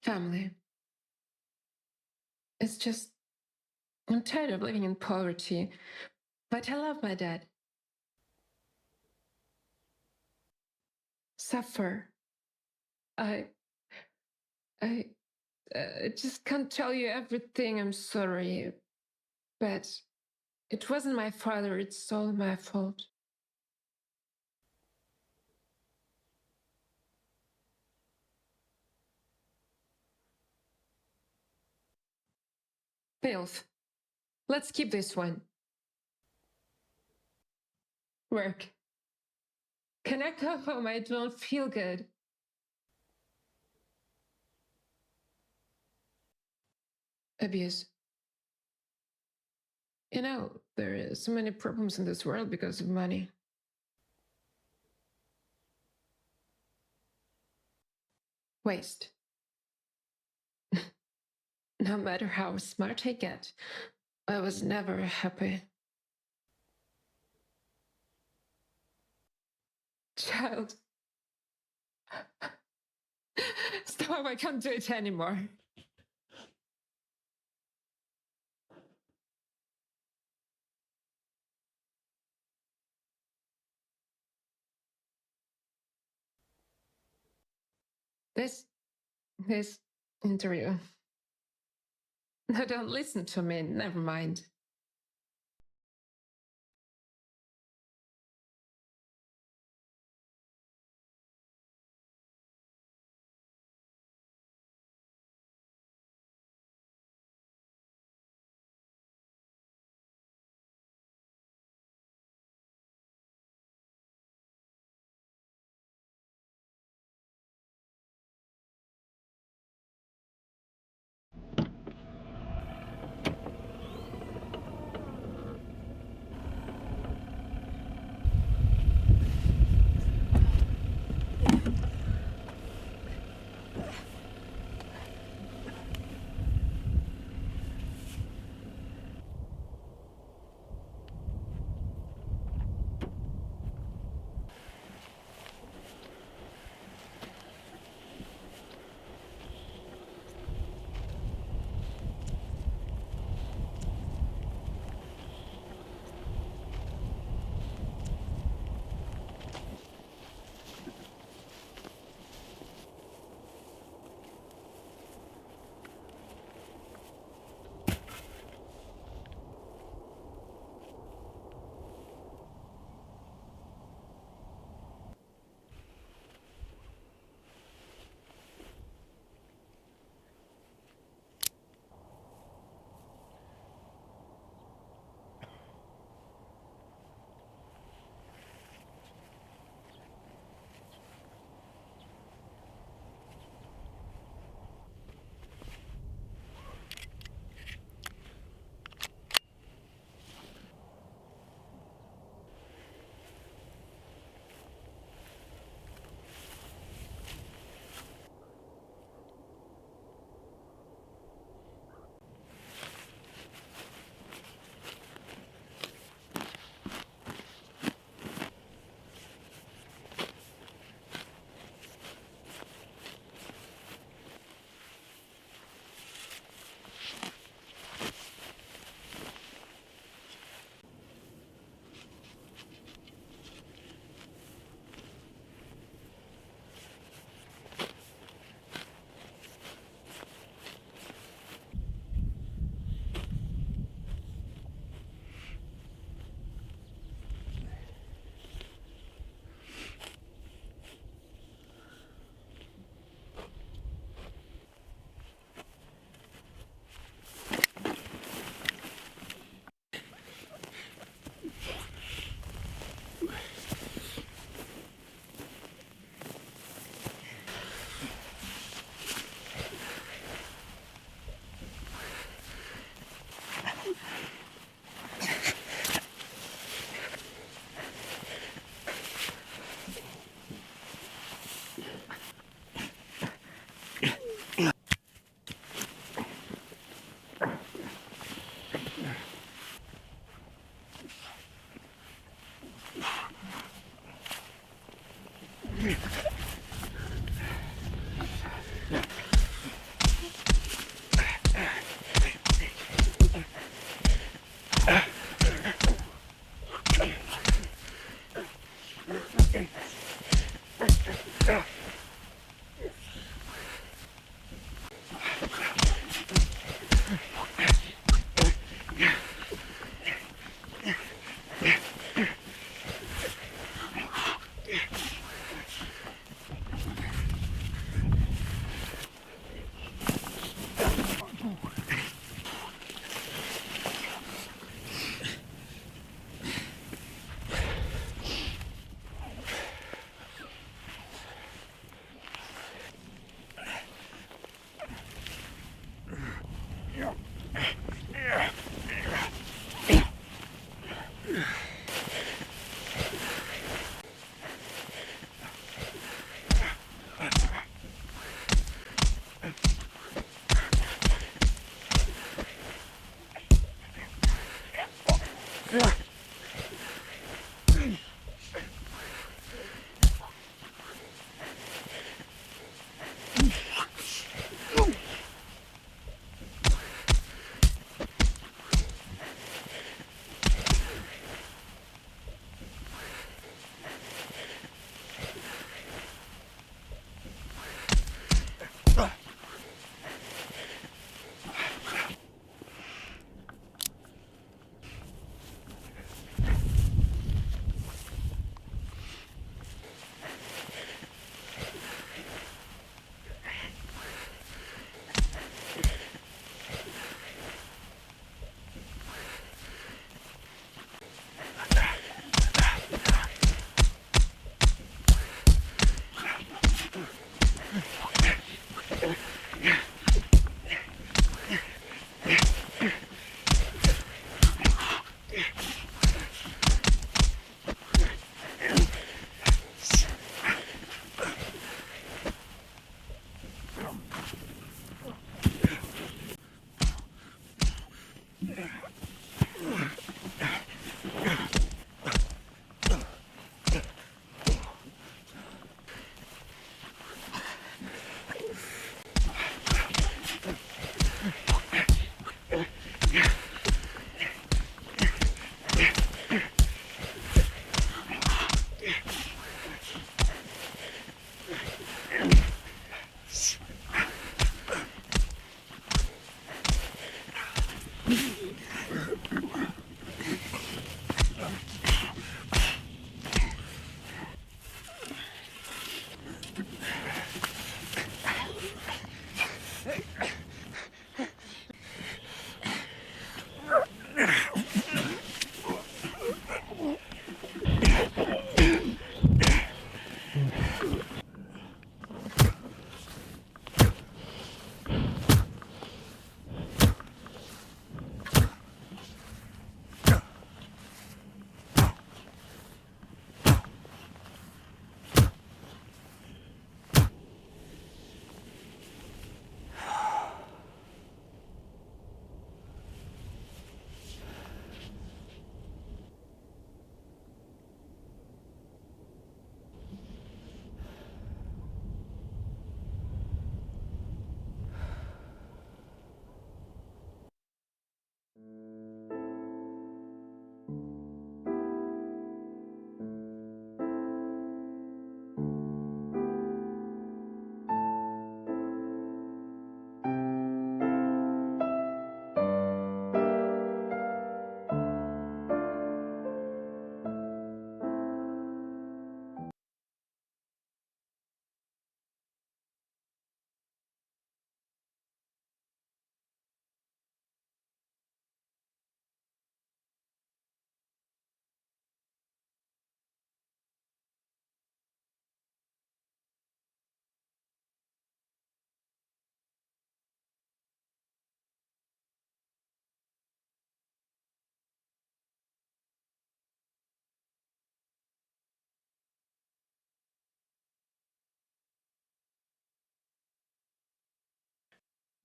Family. It's just I'm tired of living in poverty, but I love my dad. Suffer. I just can't tell you everything. I'm sorry, but it wasn't my father. It's all my fault. Filth. Let's keep this one. Work. Can I go home? I don't feel good. Abuse. You know, there are so many problems in this world because of money. Waste. No matter how smart I get, I was never happy. Child. Stop, I can't do it anymore. This interview. No, don't listen to me, never mind.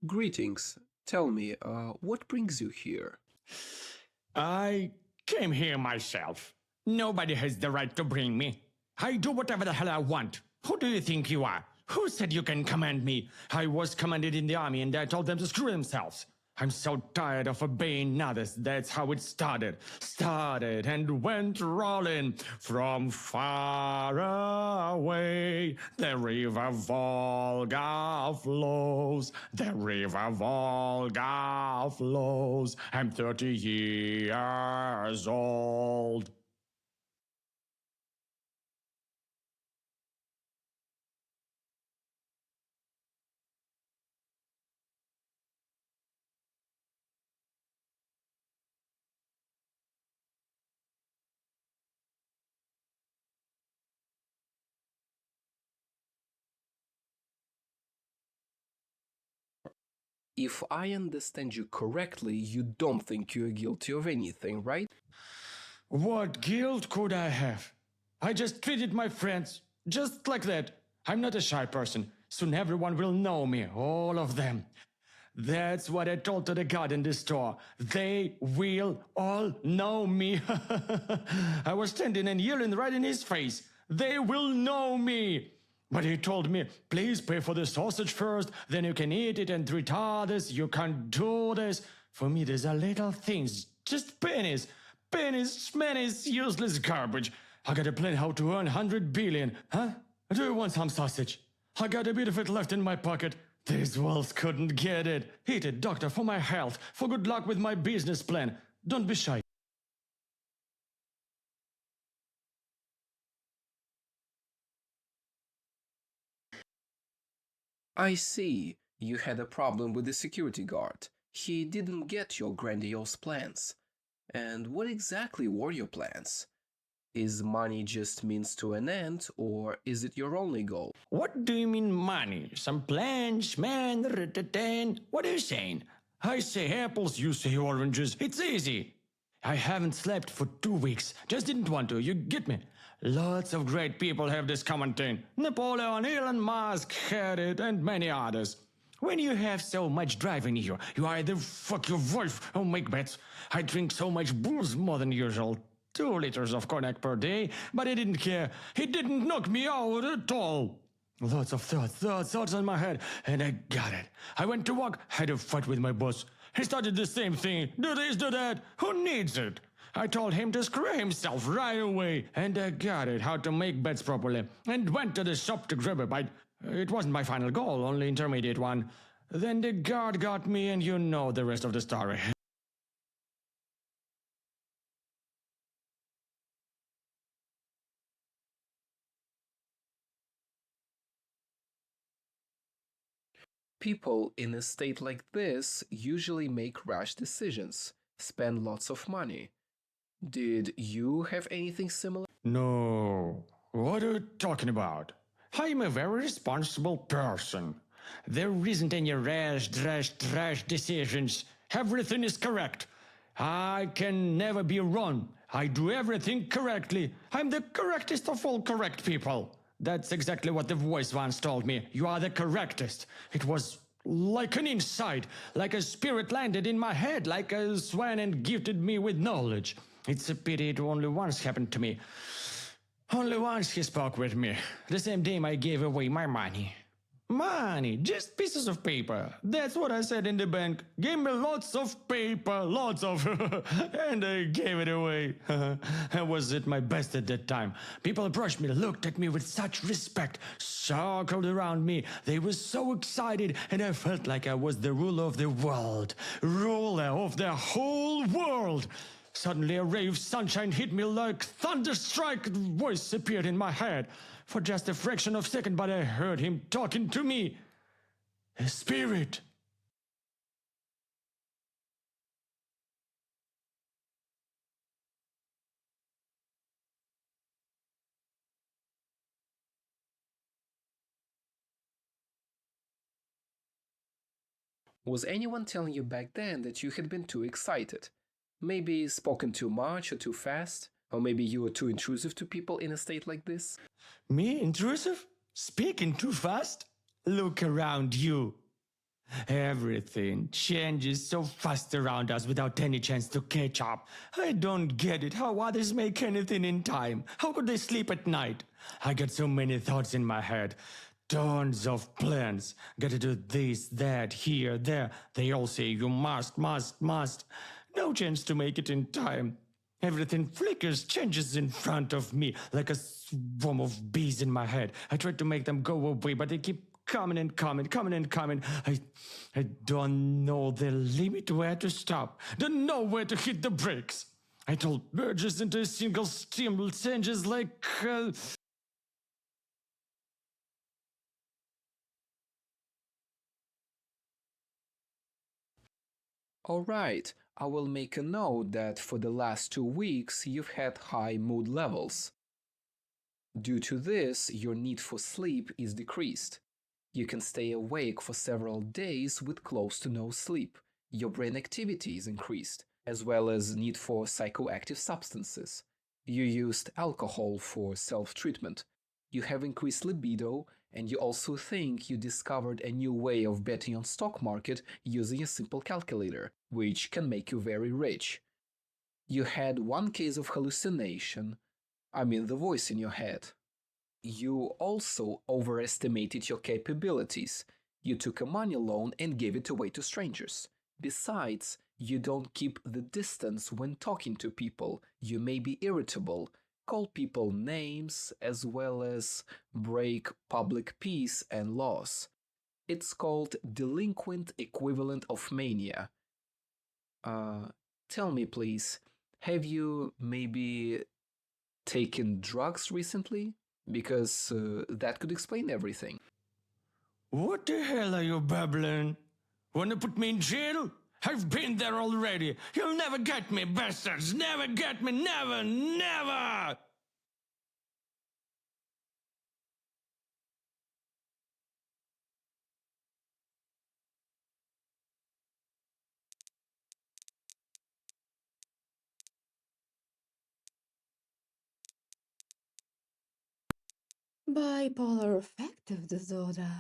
Greetings. Tell me, what brings you here? I came here myself. Nobody has the right to bring me. I do whatever the hell I want. Who do you think you are? Who said you can command me? I was commanded in the army and I told them to screw themselves. I'm so tired of obeying others. That's how it started. Started and went rolling from far away. The river Volga flows. The river Volga flows. I'm 30 years old. If I understand you correctly, you don't think you're guilty of anything, right? What guilt could I have? I just treated my friends just like that. I'm not a shy person. Soon everyone will know me, all of them. That's what I told to the guard in the store. They will all know me. I was standing and yelling right in his face. They will know me. But he told me, please pay for the sausage first, then you can eat it and treat others. You can't do this. For me, these are little things, just pennies. Pennies, schmannies, useless garbage. I got a plan how to earn 100 billion. Huh? Do you want some sausage? I got a bit of it left in my pocket. These walls couldn't get it. Eat it, doctor, for my health, for good luck with my business plan. Don't be shy. I see. You had a problem with the security guard. He didn't get your grandiose plans. And what exactly were your plans? Is money just means to an end, or is it your only goal? What do you mean money? Some plans, man, what are you saying? I say apples, you say oranges. It's easy. I haven't slept for 2 weeks. Just didn't want to, you get me? Lots of great people have this common thing. Napoleon, Elon Musk had it, and many others. When you have so much drive in you either fuck your wife or make bets. I drink so much booze more than usual. 2 liters of cognac per day, but he didn't care. He didn't knock me out at all. Lots of thoughts in my head, and I got it. I went to work, had a fight with my boss. He started the same thing. Do this, do that. Who needs it? I told him to screw himself right away, and I got it, how to make beds properly, and went to the shop to grab a bite. It wasn't my final goal, only intermediate one. Then the guard got me, and you know the rest of the story. People in a state like this usually make rash decisions, spend lots of money. Did you have anything similar? No. What are you talking about? I'm a very responsible person. There isn't any rash decisions. Everything is correct. I can never be wrong. I do everything correctly. I'm the correctest of all correct people. That's exactly what the voice once told me. You are the correctest. It was like an insight, like a spirit landed in my head, like a swan and gifted me with knowledge. It's a pity it only once happened to me. Only once he spoke with me. The same day I gave away my money. Money, just pieces of paper. That's what I said in the bank. Give me lots of paper, lots of, and I gave it away. I was at my best at that time. People approached me, looked at me with such respect, circled around me. They were so excited, and I felt like I was the ruler of the world, ruler of the whole world. Suddenly a ray of sunshine hit me like thunderstrike. Voice appeared in my head. For just a fraction of a second, but I heard him talking to me. A spirit. Was anyone telling you back then that you had been too excited? Maybe spoken too much or too fast? Or maybe you were too intrusive to people in a state like this? Me, intrusive? Speaking too fast? Look around you. Everything changes so fast around us without any chance to catch up. I don't get it, how others make anything in time. How could they sleep at night? I got so many thoughts in my head. Tons of plans. Gotta do this, that, here, there. They all say you must. No chance to make it in time. Everything flickers, changes in front of me like a swarm of bees in my head. I try to make them go away, but they keep coming and coming. I don't know the limit where to stop. Don't know where to hit the brakes. I told merges into a single stream changes like... Alright, I will make a note that for the last 2 weeks you've had high mood levels. Due to this, your need for sleep is decreased. You can stay awake for several days with close to no sleep. Your brain activity is increased, as well as need for psychoactive substances. You used alcohol for self-treatment. You have increased libido, and you also think you discovered a new way of betting on stock market using a simple calculator, which can make you very rich. You had 1 case of hallucination, the voice in your head. You also overestimated your capabilities. You took a money loan and gave it away to strangers. Besides, you don't keep the distance when talking to people. You may be irritable, call people names, as well as break public peace and laws. It's called delinquent equivalent of mania. Tell me, please, have you maybe taken drugs recently? Because that could explain everything. What the hell are you babbling? Wanna put me in jail? I've been there already. You'll never get me, bastards. Never get me. Never. Bipolar affective disorder,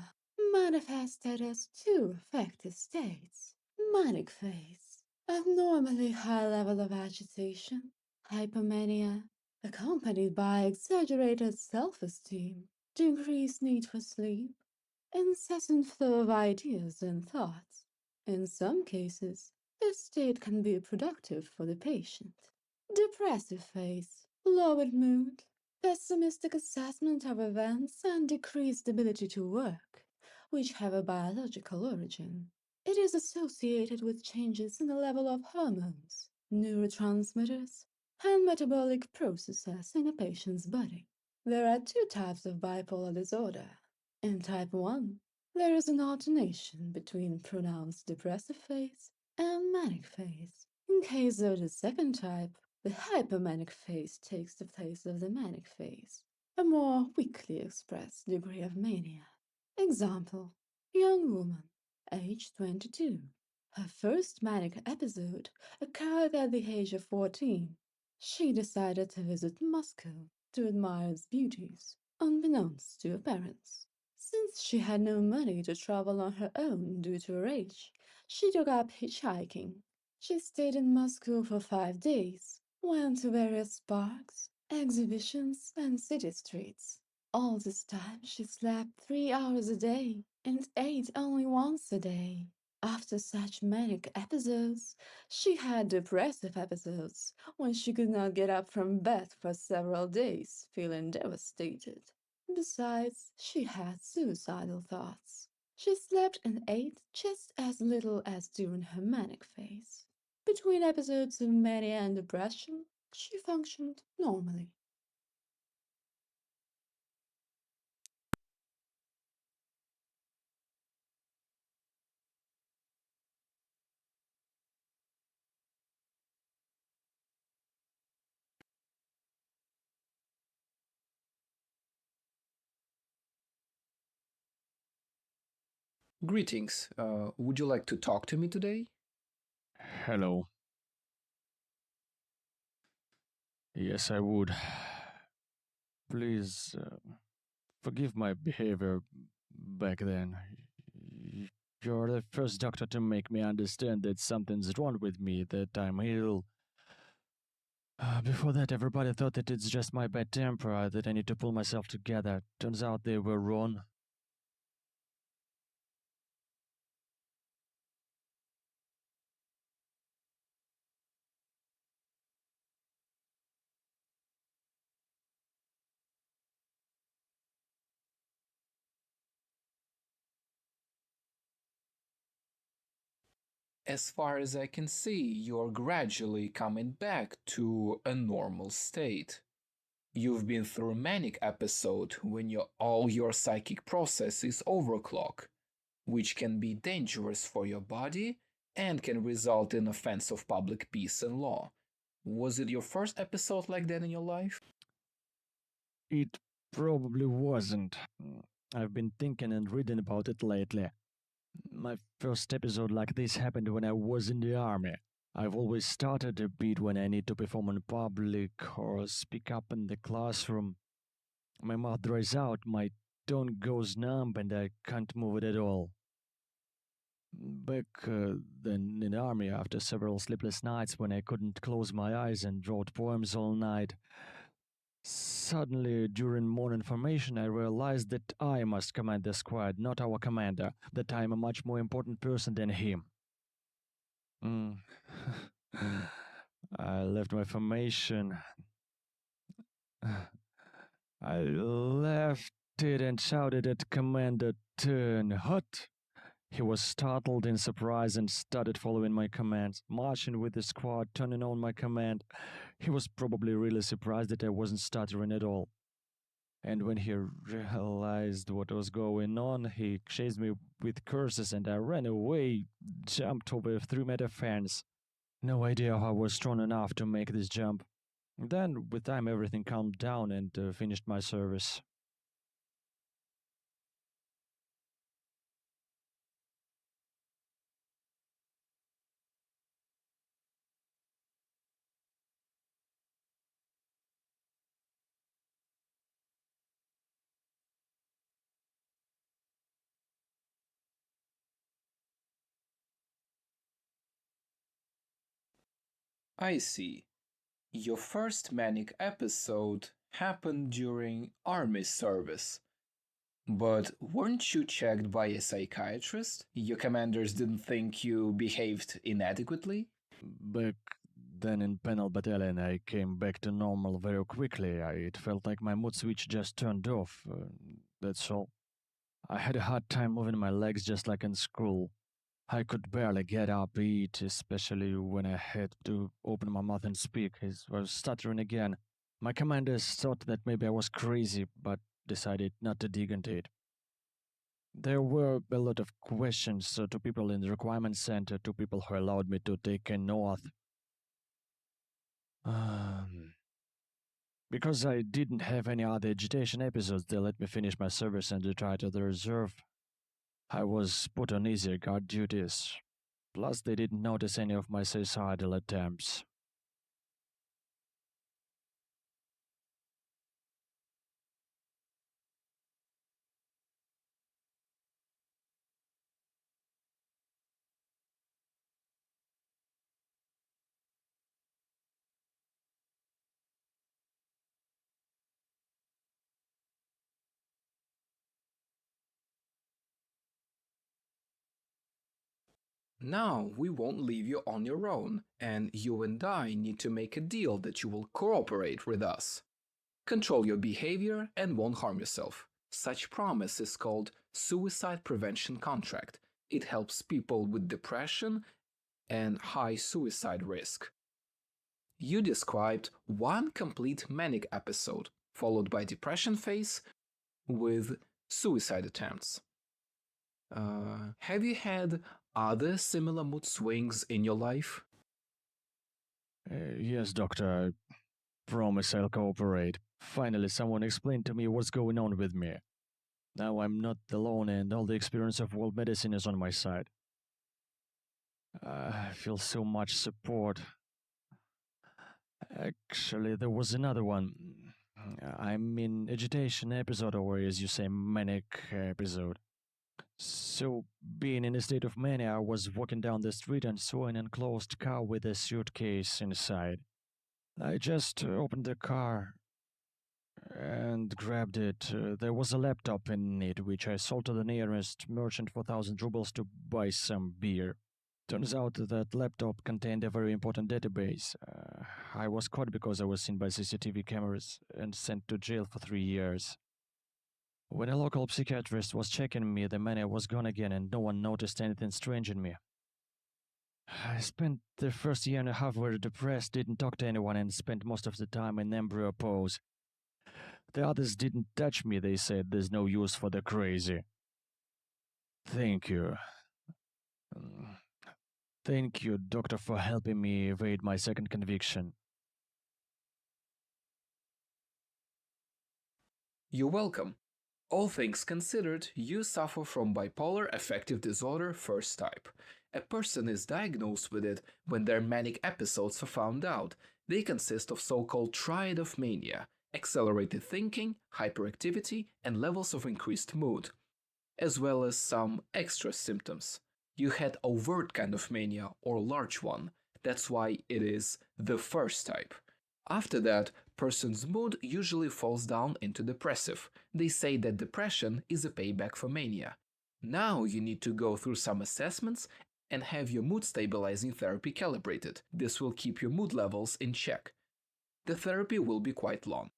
manifested as 2 affective states. Manic phase, abnormally high level of agitation, Hypomania, accompanied by exaggerated self-esteem, decreased need for sleep, incessant flow of ideas and thoughts. In some cases, this state can be productive for the patient. Depressive phase, lowered mood, pessimistic assessment of events, and decreased ability to work, which have a biological origin. It is associated with changes in the level of hormones, neurotransmitters, and metabolic processes in a patient's body. There are two types of bipolar disorder. In type 1, there is an alternation between pronounced depressive phase and manic phase. In case of the second type, the hypomanic phase takes the place of the manic phase, a more weakly expressed degree of mania. Example: young woman, age 22. Her first manic episode occurred at the age of 14. She decided to visit Moscow to admire its beauties, unbeknownst to her parents. Since she had no money to travel on her own due to her age, she took up hitchhiking. She stayed in Moscow for 5 days, went to various parks, exhibitions, and city streets. All this time she slept 3 hours a day and ate only once a day. After such manic episodes, she had depressive episodes when she could not get up from bed for several days, feeling devastated. Besides, she had suicidal thoughts. She slept and ate just as little as during her manic phase. Between episodes of mania and depression, she functioned normally. Greetings. Would you like to talk to me today? Hello. Yes, I would. Please forgive my behavior back then. You're the first doctor to make me understand that something's wrong with me, that I'm ill. Before that, everybody thought that it's just my bad temper, that I need to pull myself together. Turns out they were wrong. As far as I can see, you're gradually coming back to a normal state. You've been through a manic episode when all your psychic process is overclock, which can be dangerous for your body and can result in offense of public peace and law. Was it your first episode like that in your life? It probably wasn't. I've been thinking and reading about it lately. My first episode like this happened when I was in the army. I've always started a bit when I need to perform in public or speak up in the classroom. My mouth dries out, my tongue goes numb, and I can't move it at all. Back then in the army, after several sleepless nights when I couldn't close my eyes and wrote poems all night, suddenly during morning formation I realized that I must command the squad, not our commander, that I am a much more important person than him. I left my formation. I left it and shouted at Commander Turn, "Hut!" He was startled in surprise and started following my commands, marching with the squad, turning on my command. He was probably really surprised that I wasn't stuttering at all. And when he realized what was going on, he chased me with curses and I ran away, jumped over a 3-meter fence. No idea how I was strong enough to make this jump. Then, with time, everything calmed down and finished my service. I see. Your first manic episode happened during army service. But weren't you checked by a psychiatrist? Your commanders didn't think you behaved inadequately? Back then in Penal Battalion, I came back to normal very quickly. It felt like my mood switch just turned off. That's all. I had a hard time moving my legs just like in school. I could barely get up, eat, especially when I had to open my mouth and speak. I was stuttering again. My commanders thought that maybe I was crazy, but decided not to dig into it. There were a lot of questions to people in the requirement center, to people who allowed me to take an oath. Because I didn't have any other agitation episodes, they let me finish my service and retire to the reserve. I was put on easier guard duties. Plus, they didn't notice any of my suicidal attempts. Now we won't leave you on your own, and you and I need to make a deal that you will cooperate with us. Control your behavior and won't harm yourself. Such promise is called Suicide Prevention Contract. It helps people with depression and high suicide risk. You described one complete manic episode, followed by depression phase with suicide attempts. Have you had other similar mood swings in your life? Yes, Doctor. I promise I'll cooperate. Finally, someone explained to me what's going on with me. Now I'm not alone and all the experience of world medicine is on my side. I feel so much support. Actually, there was another one. I'm in agitation episode, or as you say, manic episode. So, being in a state of mania, I was walking down the street and saw an enclosed car with a suitcase inside. I just opened the car and grabbed it. There was a laptop in it, which I sold to the nearest merchant for 1,000 rubles to buy some beer. Turns out that laptop contained a very important database. I was caught because I was seen by CCTV cameras and sent to jail for 3 years. When a local psychiatrist was checking me, the mania was gone again and no one noticed anything strange in me. I spent the first year and a half very depressed, didn't talk to anyone, and spent most of the time in embryo pose. The others didn't touch me, they said there's no use for the crazy. Thank you. Thank you, doctor, for helping me evade my second conviction. You're welcome. All things considered, you suffer from bipolar affective disorder first type. A person is diagnosed with it when their manic episodes are found out. They consist of so-called triad of mania, accelerated thinking, hyperactivity, and levels of increased mood, as well as some extra symptoms. You had overt kind of mania or large one. That's why it is the first type. After that, person's mood usually falls down into depressive. They say that depression is a payback for mania. Now you need to go through some assessments and have your mood stabilizing therapy calibrated. This will keep your mood levels in check. The therapy will be quite long.